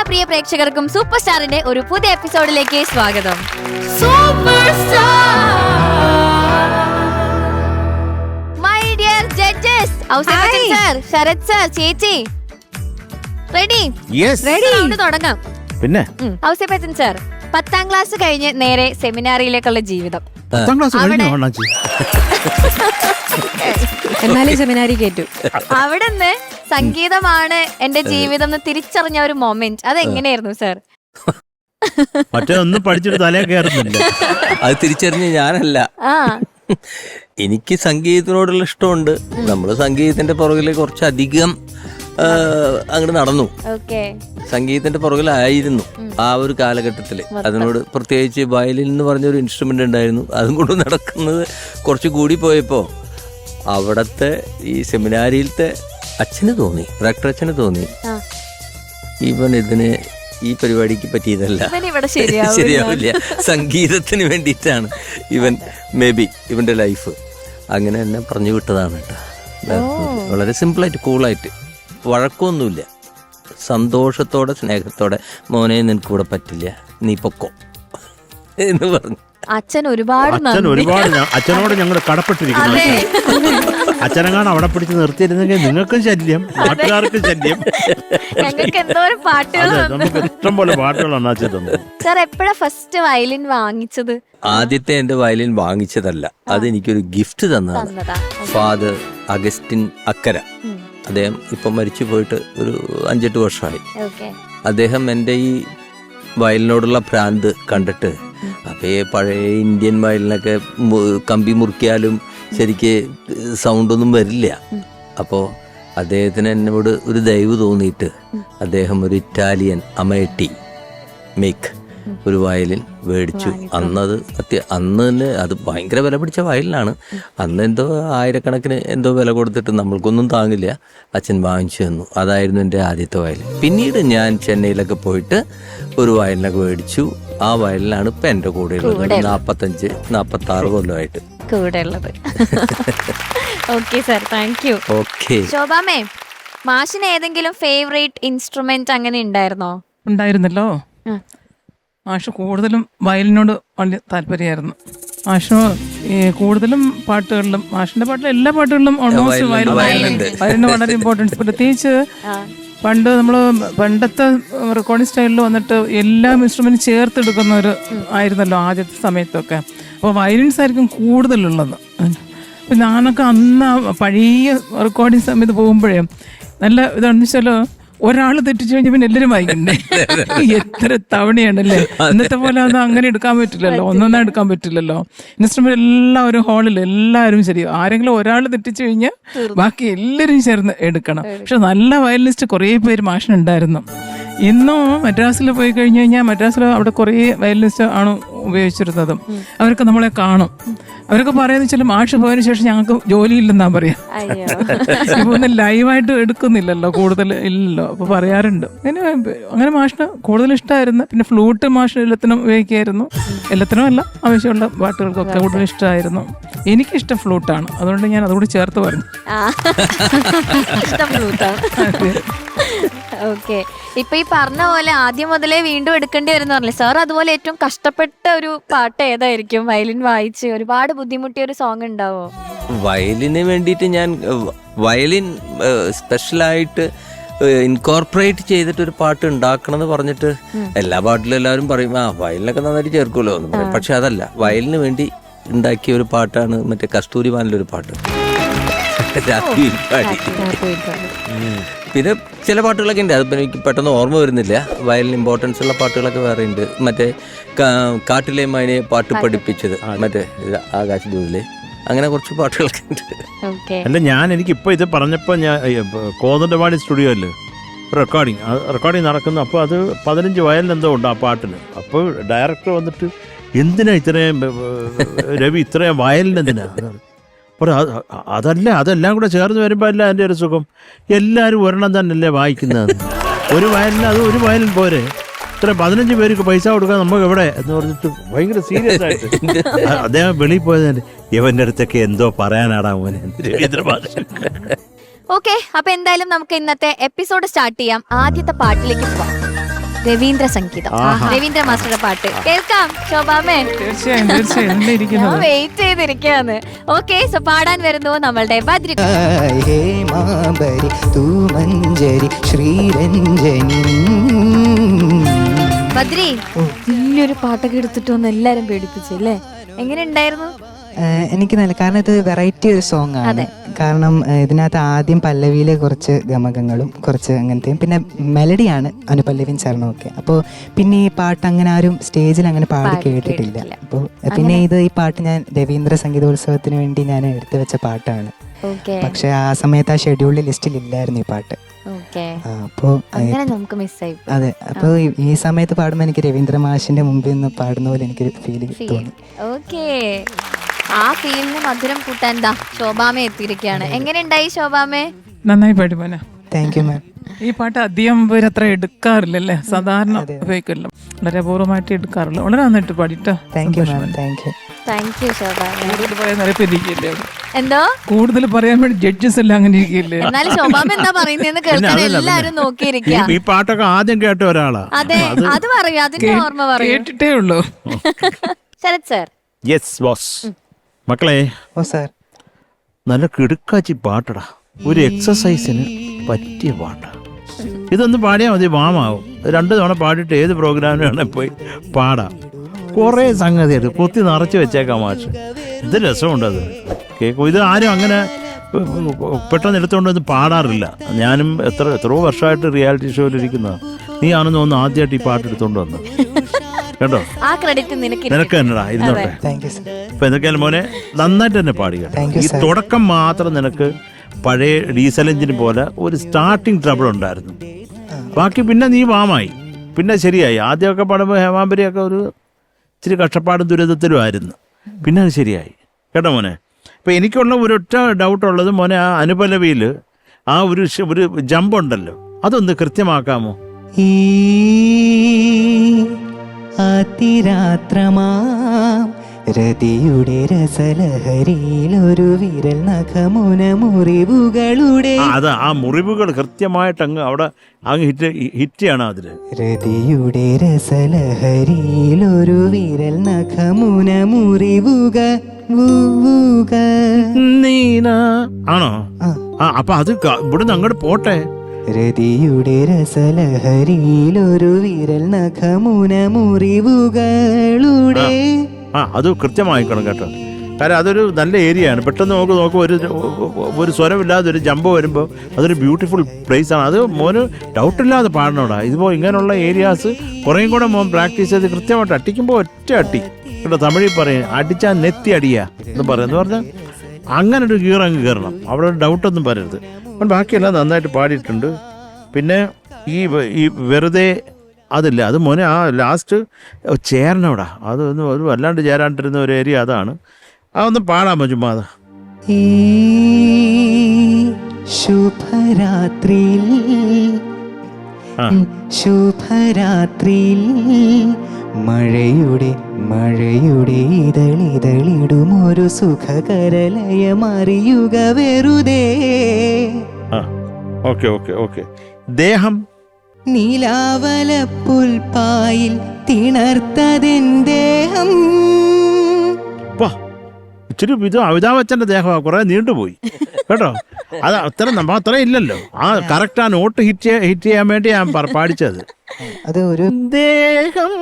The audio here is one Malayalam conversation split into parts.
പ്രിയ പ്രേക്ഷകർക്കും സൂപ്പർ സ്റ്റാറിന്റെ ഒരു പുതിയ എപ്പിസോഡിലേക്ക് സ്വാഗതം. My dear judges, sir, Sharath sir, ചേച്ചി റെഡി? തുടങ്ങാം. പിന്നെ ഔസേപ്പച്ചൻ സർ, 10ാം ക്ലാസ് കഴിഞ്ഞ് നേരെ സെമിനാറിയിലേക്കുള്ള ജീവിതം. എന്നാലും സെമിനാരി കേട്ടു. അവിടുന്ന് സംഗീതമാണ് എന്റെ ജീവിതം എന്ന് തിരിച്ചറിഞ്ഞ ഒരു മൊമെന്റ്, അതെങ്ങനെയായിരുന്നു സർ? മറ്റേ ഒന്നും പഠിച്ചിട്ട് തലേ കയറുന്നില്ല. അത് തിരിച്ചറിഞ്ഞ ഞാനല്ല, എനിക്ക് സംഗീതത്തിനോടുള്ള ഇഷ്ടമുണ്ട്. നമ്മള് സംഗീതത്തിന്റെ പുറകില് കുറച്ചധികം അങ്ങോട്ട് നടന്നു. സംഗീതത്തിന്റെ പുറകിലായിരുന്നു ആ ഒരു കാലഘട്ടത്തില്. അതിനോട് പ്രത്യേകിച്ച് വയലിൻ എന്ന് പറഞ്ഞൊരു ഇൻസ്ട്രുമെന്റ് ഉണ്ടായിരുന്നു, അതും കൊണ്ട് നടക്കുന്നത് കുറച്ച് കൂടി പോയപ്പോ അവിടത്തെ ഈ സെമിനാരിയിലത്തെ അച്ഛന് തോന്നി, റെക്ടർ അച്ഛന് തോന്നി, ഇവൻ ഇതിന് ഈ പരിപാടിക്ക് പറ്റിയതല്ല, ശരിയാവില്ല, സംഗീതത്തിന് വേണ്ടിയിട്ടാണ് ഇവൻ, മേ ബി ഇവന്റെ ലൈഫ്. അങ്ങനെ എന്നെ പറഞ്ഞു വിട്ടതാണ് കേട്ടോ. വളരെ സിമ്പിളായിട്ട് കൂളായിട്ട്, വഴക്കമൊന്നുമില്ല, സന്തോഷത്തോടെ സ്നേഹത്തോടെ, മോനെ നിനക്കൂടെ പറ്റില്ല, നീ പൊക്കോ എന്ന് പറഞ്ഞു. അച്ഛൻ ഒരുപാട് അച്ഛനോട് ഞങ്ങൾ കടപ്പെട്ടിരിക്കുന്നു. അച്ഛനെങ്ങാണ് അവിടെ പിടിച്ച് നിർത്തിയിരുന്നെങ്കിൽ നിങ്ങൾക്കും ശല്യം, നാട്ടുകാർക്കും ശല്യം. നമുക്ക് ഇഷ്ടം പോലെ പാട്ടുകളാണ് അച്ഛൻ തന്നത്. സാർ എപ്പോഴാ ഫസ്റ്റ് വയലിൻ വാങ്ങിച്ചത്? ആദ്യത്തെ എന്റെ വയലിൻ വാങ്ങിച്ചതല്ല, അതെനിക്കൊരു ഗിഫ്റ്റ് തന്നതാണ്. ഫാദർ അഗസ്റ്റിൻ അക്കര, അദ്ദേഹം ഇപ്പൊ മരിച്ചു പോയിട്ട് ഒരു 5-8 വർഷമായി. അദ്ദേഹം എൻ്റെ ഈ വയലിനോടുള്ള ഭ്രാന്ത് കണ്ടിട്ട്, അപ്പേ പഴയ ഇന്ത്യൻ വയലിനൊക്കെ കമ്പി മുറിക്കാലും ശരിക്ക് സൗണ്ടൊന്നും വരില്ല. അപ്പോൾ അദ്ദേഹത്തിന് എന്നോട് ഒരു ദയവ് തോന്നിയിട്ട് അദ്ദേഹം ഒരു ഇറ്റാലിയൻ അമേട്ടി മേക്ക് ഒരു വയലിൻ മേടിച്ചു. അന്ന് തന്നെ അത് ഭയങ്കര വില പിടിച്ച വയലിനാണ്. അന്ന് എന്തോ ആയിരക്കണക്കിന് എന്തോ വില കൊടുത്തിട്ട് നമ്മൾക്കൊന്നും താങ്ങില്ല, അച്ഛൻ വാങ്ങിച്ചു തന്നു. അതായിരുന്നു എൻ്റെ ആദ്യത്തെ വയലിൻ. പിന്നീട് ഞാൻ ചെന്നൈയിലൊക്കെ പോയിട്ട് ഒരു വയലിനൊക്കെ മേടിച്ചു. ആ വയലിനാണ് ഇപ്പം എൻ്റെ കൂടെ ഉള്ളത്, 45-46 കൊല്ലമായിട്ട് കൂടെ ഉള്ളത്. Okay sir, thank you. Okay. ശോഭാമേ, മാഷിന് ഏതെങ്കിലും ഫേവറേറ്റ് ഇൻസ്ട്രുമെന്റ് അങ്ങനെ ഉണ്ടായിരുന്നോ? ഉണ്ടായിരുന്നല്ലോ. മാഷ് കൂടുതലും വയലിനോട് വലിയ താല്പര്യമായിരുന്നു. മാഷിന് കൂടുതലും പാട്ടുകളിലും, മാഷിന്റെ പാട്ടിലും എല്ലാ പാട്ടുകളിലും ഓൾമോസ്റ്റ് വയലിന് വളരെ ഇമ്പോർട്ടൻസ്. പ്രത്യേകിച്ച് പണ്ട് പണ്ടത്തെ റെക്കോർഡിംഗ് സ്റ്റൈലിൽ വന്നിട്ട് എല്ലാ ഇൻസ്ട്രുമെന്റും ചേർത്തെടുക്കുന്ന ഒരു ആയിരുന്നല്ലോ ആദ്യത്തെ സമയത്തൊക്കെ. അപ്പോൾ വയലിൻസ് ആയിരിക്കും കൂടുതലുള്ളത്. അപ്പം ഞാനൊക്കെ അന്ന് പഴയ റെക്കോർഡിംഗ് സമയത്ത് പോകുമ്പോഴേ നല്ല ഇതാണെന്ന് വെച്ചാൽ ഒരാൾ തെറ്റിച്ചു കഴിഞ്ഞാൽ പിന്നെ എല്ലാവരും വായിക്കണ്ടേ, എത്ര തവണയാണല്ലേ. ഇന്നത്തെ പോലെ അത് അങ്ങനെ എടുക്കാൻ പറ്റില്ലല്ലോ, ഒന്നൊന്നും എടുക്കാൻ പറ്റില്ലല്ലോ. ഇൻസ്ട്രുമെന്റ് എല്ലാം ഒരു ഹാളിൽ എല്ലാവരും ശരി, ആരെങ്കിലും ഒരാൾ തെറ്റിച്ചു കഴിഞ്ഞാൽ ബാക്കി എല്ലാവരും ചേർന്ന് എടുക്കണം. പക്ഷെ നല്ല വയലിനിസ്റ്റ് കുറേ പേര് മാഷിനുണ്ടായിരുന്നു. ഇന്നും മദ്രാസിൽ പോയി കഴിഞ്ഞു കഴിഞ്ഞാൽ മദ്രാസിൽ അവിടെ കുറേ വയലിനിസ്റ്റ് ആണ് ഉപയോഗിച്ചിരുന്നത്. അവർക്ക് നമ്മളെ കാണും, അവരൊക്കെ പറയുന്ന വെച്ചാൽ മാഷ് പോയതിനു ശേഷം ഞങ്ങൾക്ക് ജോലിയില്ലെന്നാ പറയാ. ഇപ്പൊ ഒന്നും ലൈവായിട്ട് എടുക്കുന്നില്ലല്ലോ, കൂടുതൽ ഇല്ലല്ലോ. അപ്പൊ പറയാറുണ്ട് അങ്ങനെ മാഷിന് കൂടുതൽ ഇഷ്ടമായിരുന്നു. പിന്നെ ഫ്ലൂട്ട് മാഷ് എല്ലാത്തിനും ഉപയോഗിക്കായിരുന്നു, എല്ലാത്തിനും അല്ല ആവശ്യമുള്ള പാട്ടുകൾക്കൊക്കെ കൂടുതൽ ഇഷ്ടമായിരുന്നു. എനിക്കിഷ്ടം ഫ്ലൂട്ടാണ്, അതുകൊണ്ട് ഞാൻ അതുകൂടി ചേർത്ത് പറഞ്ഞു. ഓക്കെ. ഇപ്പൊ ഈ പറഞ്ഞ പോലെ ആദ്യം മുതലേ വീണ്ടും എടുക്കേണ്ടി വരുന്ന പറഞ്ഞില്ലേ സാർ, അതുപോലെ ഏറ്റവും കഷ്ടപ്പെട്ട ഒരു പാട്ട് ഏതായിരിക്കും? വയലിൻ വായിച്ച് ഒരുപാട് ബുദ്ധിമുട്ടിയ ഒരു സോങ് ഉണ്ടാവോ? വയലിന് വേണ്ടിയിട്ട് ഞാൻ വയലിൻ സ്പെഷ്യലായിട്ട് ഇൻകോർപ്പറേറ്റ് ചെയ്തിട്ട് ഒരു പാട്ട് ഉണ്ടാക്കണം എന്ന് പറഞ്ഞിട്ട് എല്ലാ പാട്ടിലും എല്ലാവരും പറയും വയലിനൊക്കെ നന്നായിട്ട് ചേർക്കുമല്ലോ എന്ന് പറയും. പക്ഷെ അതല്ല, വയലിന് വേണ്ടി ഉണ്ടാക്കിയ ഒരു പാട്ടാണ് മറ്റേ കസ്തൂരി മാനിലൊരു പാട്ട്, രാത്രിയിൽ പാടി. പിന്നെ ചില പാട്ടുകളൊക്കെ ഉണ്ട്, അതിപ്പോൾ എനിക്ക് പെട്ടെന്ന് ഓർമ്മ വരുന്നില്ല. വയലിന് ഇമ്പോർട്ടൻസ് ഉള്ള പാട്ടുകളൊക്കെ വേറെ ഉണ്ട്. മറ്റേ കാട്ടിലെ മൈനെ പാട്ട് പഠിപ്പിച്ചത്, മറ്റേ ആകാശദൂതിലെ, അങ്ങനെ കുറച്ച് പാട്ടുകളൊക്കെ ഉണ്ട്. അല്ല, എനിക്കിപ്പോൾ ഇത് പറഞ്ഞപ്പോൾ ഞാൻ കോതണ്ടവാടി സ്റ്റുഡിയോയില് റെക്കോർഡിങ് നടക്കുന്നു. അപ്പോൾ അത് 15 വയലിനെന്തോ ഉണ്ട് ആ പാട്ടിന്. അപ്പോൾ ഡയറക്ടർ വന്നിട്ട്, എന്തിനാ ഇത്രയും രവി ഇത്രയും വയലിനെന്തിനാ? അതെല്ലാം കൂടെ ചേർന്ന് വരുമ്പോൾ അല്ല എൻ്റെ ഒരു സുഖം. എല്ലാവരും ഒരെണ്ണം തന്നെയല്ലേ വായിക്കുന്നത്. ഒരു വയലിൻ പോരെ, ഇത്ര 15 പേർക്ക് പൈസ കൊടുക്കാൻ നമുക്ക് എവിടെ എന്ന് പറഞ്ഞിട്ട് ഭയങ്കര സീരിയസ് ആയിട്ട് അദ്ദേഹം വെളിയിൽ പോയതിന് ഇവന്റെ അടുത്തൊക്കെ എന്തോ പറയാനാടാ മോനെ. ഓക്കെ, അപ്പൊ എന്തായാലും നമുക്ക് ഇന്നത്തെ എപ്പിസോഡ് സ്റ്റാർട്ട് ചെയ്യാം. ആദ്യത്തെ പാട്ടിലേക്ക് പോവാം. രവീന്ദ്ര സംഗീതം, രവീന്ദ്ര മാസ്റ്ററുടെ പാട്ട് കേൾക്കാം ശോഭാമേ. തീർച്ചയായും തീർച്ചയായും ഇരിക്കുന്നത് ഞാൻ വെയിറ്റ് ചെയ്തിരിക്കുകയാണ്. ഓക്കെ, സോ പാടാൻ വരുന്നു നമ്മളുടെ ബദ്രി. ഹേമാംബരി തൂമഞ്ജരി ശ്രീരഞ്ജനി. ബദ്രി, വലിയൊരു പാട്ടൊക്കെ എടുത്തിട്ട് വന്ന് എല്ലാരും പേടിപ്പിച്ചല്ലേ? എങ്ങനെ ഉണ്ടായിരുന്നു? എനിക്ക് നല്ല, കാരണം ഇത് വെറൈറ്റി ഒരു സോങ് ആണ്. കാരണം ഇതിനകത്ത് ആദ്യം പല്ലവിയിലെ കുറച്ച് ഗമകങ്ങളും കുറച്ച് അങ്ങനത്തെയും പിന്നെ മെലഡിയാണ് അനുപല്ലവിയും ചരണവും ഒക്കെ. അപ്പോൾ പിന്നെ ഈ പാട്ട് അങ്ങനെ ആരും സ്റ്റേജിൽ അങ്ങനെ പാടി കേട്ടിട്ടില്ല. അപ്പോൾ പിന്നെ ഈ പാട്ട് ഞാൻ രവീന്ദ്ര സംഗീതോത്സവത്തിന് വേണ്ടി ഞാൻ എടുത്തു വെച്ച പാട്ടാണ്. പക്ഷെ ആ സമയത്ത് ആ ഷെഡ്യൂളിൽ ലിസ്റ്റിൽ ഇല്ലായിരുന്നു ഈ പാട്ട്. അപ്പോ അതെ, അപ്പൊ ഈ സമയത്ത് പാടുമ്പോൾ എനിക്ക് രവീന്ദ്ര മാഷിന്റെ മുമ്പിൽ നിന്ന് പാടുന്ന പോലെ എനിക്ക് ഫീൽ തോന്നി. ആ ഫീലിന് മധുരം കൂട്ടാൻ ശോഭാമ എത്തിയിരിക്കുകയാണ്. എങ്ങനെ ഉണ്ടായി ശോഭാമേ? നന്നായി പാടുമോനെ. താങ്ക് യു മാം. ഈ പാട്ട് അധികം പേര് അത്ര എടുക്കാറില്ലല്ലേ, സാധാരണ ഉപയോഗിക്കില്ല, വളരെ അപൂർവമായിട്ട് എടുക്കാറില്ല. വളരെ നന്നായിട്ട് പാടിട്ടോ. Thank you ma'am. Thank you. Thank you ശോഭാമേ. കൂടുതൽ പറയാൻ നിറയെ ഇരിക്കില്ലേ? എന്തോ കൂടുതൽ പറയാൻ വേണ്ടി ജഡ്ജസ് എല്ലാം അങ്ങനെ ഇരിക്കില്ലേ? എന്നാലും ശോഭാമ എന്താ പറയുന്നതെന്ന് കേൾക്കാൻ എല്ലാരും നോക്കിയിരിക്കുക. ഈ പാട്ടൊക്കെ ആദ്യം കേട്ട ഒരാളാ. അതെ, അത് പറയൂ, അതിന്റെ ഓർമ്മ പറയൂ. കേട്ടിട്ടേ ഉള്ളൂ. ശരത് സർ. Yes boss. മക്കളെ, ഓ സാർ, നല്ല കിടുക്കാച്ചി പാട്ടടാ, ഒരു എക്സസൈസിന് പറ്റിയ പാട്ടാ. ഇതൊന്ന് പാടിയാൽ മതി, വാമാവും. 2 തവണ പാടിയിട്ട് ഏത് പ്രോഗ്രാമിന് വേണേൽ പോയി പാടാം. കുറേ സംഗതിയായിട്ട് കുത്തി നിറച്ച് വെച്ചേക്കാം മാഷ്. ഇത് രസമുണ്ടത് കേൾക്കും. ഇത് ആരും അങ്ങനെ പെട്ടെന്ന് എടുത്തുകൊണ്ടൊന്നും പാടാറില്ല. ഞാനും എത്രയോ വർഷമായിട്ട് റിയാലിറ്റി ഷോയിലിരിക്കുന്നതാണ്. നീ ആണെന്ന് ഒന്ന് ആദ്യമായിട്ട് ഈ പാട്ട് എടുത്തോണ്ട് വന്നു കേട്ടോ. ആ ക്രെഡിറ്റ് നിനക്ക് തന്നെടാ, ഇരുന്നോട്ടെ. ഇപ്പൊ എന്തൊക്കെയാലും മോനെ നന്നായിട്ട് തന്നെ പാടുക. ഈ തുടക്കം മാത്രം നിനക്ക് പഴയ ഡീസൽ എഞ്ചിന് പോലെ ഒരു സ്റ്റാർട്ടിങ് ട്രബിൾ ഉണ്ടായിരുന്നു. ബാക്കി പിന്നെ നീ വാമായി, പിന്നെ ശരിയായി. ആദ്യമൊക്കെ പാടുമ്പോൾ ഹേമാംബരിയൊക്കെ ഒരു ഇച്ചിരി കഷ്ടപ്പാടും ദുരിതത്തിലും ആയിരുന്നു. പിന്നെ അത് ശരിയായി കേട്ടോ മോനെ. ഇപ്പം എനിക്കുള്ള ഒരൊറ്റ ഡൗട്ടുള്ളത് മോനെ, ആ അനുപല്ലവിയിൽ ആ ഒരു ജമ്പ് ഉണ്ടല്ലോ, അതൊന്ന് കൃത്യമാക്കാമോ? ഈ അതിരാത്രമാം രതിയുടെ രസലഹരിയിൽ ഒരു വിരൽ നഖമുന മുറിവുകളുടെ. അത് ആ മുറിവുകൾ കൃത്യമായിട്ട് അങ്ങ് അവിടെ അങ്ങ് ഹിറ്റ് ചെയ്യണം അതില്. രതിയുടെ രസലഹരിയിൽ ഒരു വിരൽ നഖമുന മുറിവുക ആണോ? അപ്പൊ അത് ഇവിടുന്ന് അങ്ങോട്ട് പോട്ടെ. രതിയുടെ രസലഹരിയിൽ ഒരു വിരൽ നഖമുന മുറിവുകളുടെ. അത് കൃത്യമായിക്കണം കേട്ടോ. കാരണം അതൊരു നല്ല ഏരിയയാണ്. പെട്ടെന്ന് നോക്കും ഒരു സ്വരമില്ലാതെ ഒരു ജമ്പ് വരുമ്പോൾ അതൊരു ബ്യൂട്ടിഫുൾ പ്ലേസ് ആണ്. അത് മോന് ഡൗട്ടില്ലാതെ പാടണോടാ. ഇതിപ്പോൾ ഇങ്ങനെയുള്ള ഏരിയാസ് കുറേയും കൂടെ മോൻ പ്രാക്ടീസ് ചെയ്ത് കൃത്യമായിട്ട് അട്ടിക്കുമ്പോൾ ഒറ്റ അട്ടി കേട്ടോ. തമിഴിൽ പറയും അടിച്ചാൽ നെത്തി അടിയാ എന്ന് പറയുന്നത് പറഞ്ഞാൽ അങ്ങനെ ഒരു ഗീറങ്ങ് കയറണം. അവിടെ ഒരു ഡൗട്ടൊന്നും പറയരുത്. അവൻ ബാക്കിയെല്ലാം നന്നായിട്ട് പാടിയിട്ടുണ്ട്. പിന്നെ ഈ വെറുതെ അതില്ല, അത് മോനെ ആ ലാസ്റ്റ് ചേരണവിടാ, അതൊന്നും ഒരു വല്ലാണ്ട് ചേരാണ്ടിരുന്ന ഒരു ഏരിയ അതാണ്. അതൊന്ന് പാടാമോ ചുമ്മാ? ഈ ശുഭരാത്രിയിൽ ശുഭരാത്രിയിൽ മഴയുടെ ഇതളിടും ഒരു സുഖകരലയമറിയുക വെറുതെ. Okay okay okay. ദേഹം നീലാവല പുൽപ്പായിൽ തിണർത്തതെൻ ദേഹം. ഇച്ചിരി ഇത് അമിതാഭ് ബച്ചന്റെ ദേഹമാണ്, കുറെ നീണ്ടുപോയി കേട്ടോ. അത് അത്ര ഇല്ലല്ലോ. ആ കറക്റ്റ് ആ നോട്ട് ഹിറ്റ് ചെയ്യാൻ വേണ്ടി ഞാൻ പാടിച്ചത്. അത് ഒരു ദേഹം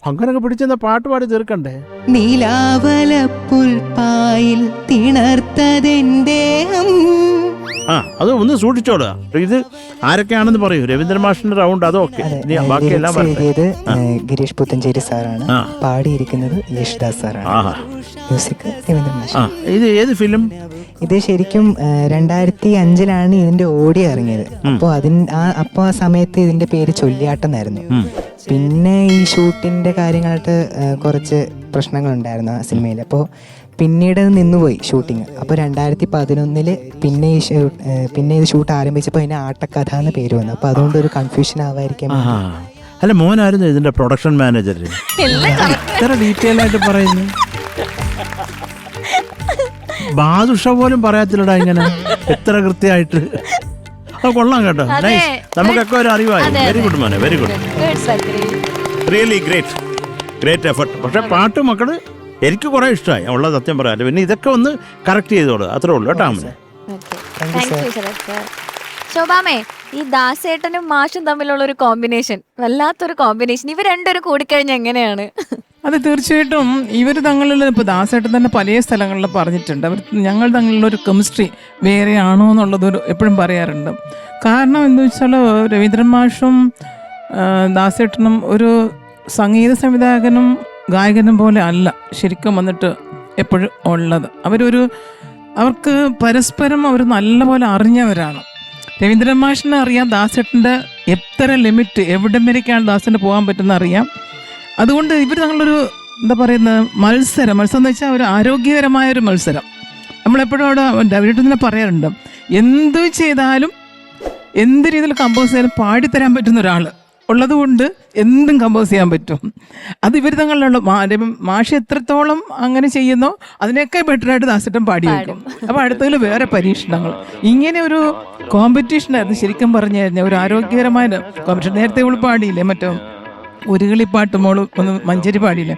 അങ്ങനൊക്കെ പിടിച്ചെന്ന പാട്ട് പാടി തീർക്കണ്ടേ? നീലാവല പുൽപ്പായിൽ തിണർത്തതെൻ ദേഹം. അത് ഒന്ന് സൂക്ഷിച്ചോളുക. ഇത് ആരൊക്കെയാണെന്ന് പറയൂ. രവീന്ദ്ര മാഷിന്റെ റൗണ്ട് അതൊക്കെ ബാക്കിയെല്ലാം ഗിരീഷ് പുത്തഞ്ചേരി സാറാണ്, പാടിയിരിക്കുന്നത് യേശുദാസ് സാറാണ്, മ്യൂസിക് രവീന്ദ്ര മാഷ്. ഇത് ഏത് ഫിലിം? ഇത് ശരിക്കും 2005 ഇതിന്റെ ഓഡിയോ ഇറങ്ങിയത്. അപ്പോൾ ആ സമയത്ത് ഇതിന്റെ പേര് ചൊല്ലിയാട്ടം എന്നായിരുന്നു. പിന്നെ ഈ ഷൂട്ടിന്റെ കാര്യങ്ങളായിട്ട് കുറച്ച് പ്രശ്നങ്ങളുണ്ടായിരുന്നു ആ സിനിമയിൽ. അപ്പോൾ പിന്നീട് അത് നിന്നുപോയി ഷൂട്ടിങ്. അപ്പോൾ 2011 പിന്നെ ഇത് ഷൂട്ട് ആരംഭിച്ചപ്പോൾ അതിന് ആട്ടക്കഥ എന്ന് പേര് വന്നു. അപ്പോൾ അതുകൊണ്ട് ഒരു കൺഫ്യൂഷൻ ആവാതിരിക്കാൻ. അല്ല, മോനായിരുന്നു ഇതിന്റെ പ്രൊഡക്ഷൻ മാനേജർ. എത്ര ഡീറ്റെയിൽ ആയിട്ട് പറയുന്നു. ബാദുഷ പോലും പറയത്തില്ലടാ ഇങ്ങനെ എത്ര കൃത്യമായിട്ട്. കൊള്ളാം കേട്ടോ. അതെ. നൈസ്. നമുക്കൊക്കെ ഒരു അറിവായി. അതെ, വെരി ഗുഡ് മോനെ, very good, Good, Sakri. Really great effort. പക്ഷെ പാട്ട് മക്കള് എനിക്ക് കുറെ ഇഷ്ടമായി, ഉള്ള സത്യം പറയാം. പിന്നെ ഇതൊക്കെ ഒന്ന് കറക്റ്റ് ചെയ്തോളൂ, അത്രേ ഉള്ളൂ കേട്ടോ അമ്മനെ. Okay. Thank you, Sarath sir. ശോഭാമേ, ഈ ദാസേട്ടനും മാഷും തമ്മിലുള്ള ഒരു കോമ്പിനേഷൻ, വല്ലാത്തൊരു കോമ്പിനേഷൻ. ഇവർ രണ്ടുപേരും കൂടിക്കഴിഞ്ഞാൽ എങ്ങനെയാണ്? അത് തീർച്ചയായിട്ടും ഇവർ തങ്ങളിൽ ഇപ്പോൾ ദാസേട്ടൻ തന്നെ പല സ്ഥലങ്ങളിൽ പറഞ്ഞിട്ടുണ്ട്, അവർ ഞങ്ങൾ തമ്മിലുള്ള ഒരു കെമിസ്ട്രി വേറെയാണോ എന്നുള്ളത് എപ്പോഴും പറയാറുണ്ട്. കാരണം എന്താ വെച്ചാൽ രവീന്ദ്രൻ മാഷും ദാസേട്ടനും ഒരു സംഗീത സംവിധായകനും ഗായകനും പോലെ അല്ല ശരിക്കും വന്നിട്ട് എപ്പോഴും ഉള്ളത്. അവർക്ക് പരസ്പരം അവർ നല്ലപോലെ അറിഞ്ഞവരാണ്. രവീന്ദ്രൻ മാഷിനെ അറിയാം ദാസേട്ടൻ്റെ എത്ര ലിമിറ്റ്, എവിടം വരേക്കാണ് ദാസേട്ടന് പോകാൻ പറ്റുന്ന അറിയാം. അതുകൊണ്ട് ഇവർ തങ്ങളൊരു എന്താ പറയുന്നത് മത്സരം എന്ന് വെച്ചാൽ ഒരു ആരോഗ്യകരമായൊരു മത്സരം. നമ്മളെപ്പോഴും അവിടെ വീട്ടിൽ തന്നെ പറയാറുണ്ട്, എന്ത് ചെയ്താലും എന്ത് രീതിയിൽ കമ്പോസ് ചെയ്യാനും പാടിത്തരാൻ പറ്റുന്ന ഒരാൾ ഉള്ളത് കൊണ്ട് എന്തും കമ്പോസ് ചെയ്യാൻ പറ്റും. അത് ഇവർ തങ്ങളിലുള്ള മാഷ് എത്രത്തോളം അങ്ങനെ ചെയ്യുന്നോ അതിനൊക്കെ ബെറ്ററായിട്ട് ദാസേട്ടൻ പാടി വയ്ക്കും. അപ്പോൾ അടുത്തതിൽ വേറെ പരീക്ഷണങ്ങൾ, ഇങ്ങനെ ഒരു കോമ്പറ്റീഷനായിരുന്നു ശരിക്കും പറഞ്ഞു കഴിഞ്ഞാൽ. ഒരു ആരോഗ്യകരമായ കോമ്പറ്റീഷൻ. നേരത്തെ ഇവൾ പാടിയില്ലേ മറ്റോ ഒരു കിളിപ്പാട്ട് മോള് ഒന്ന് മഞ്ചേരി പാടിയില്ലേ,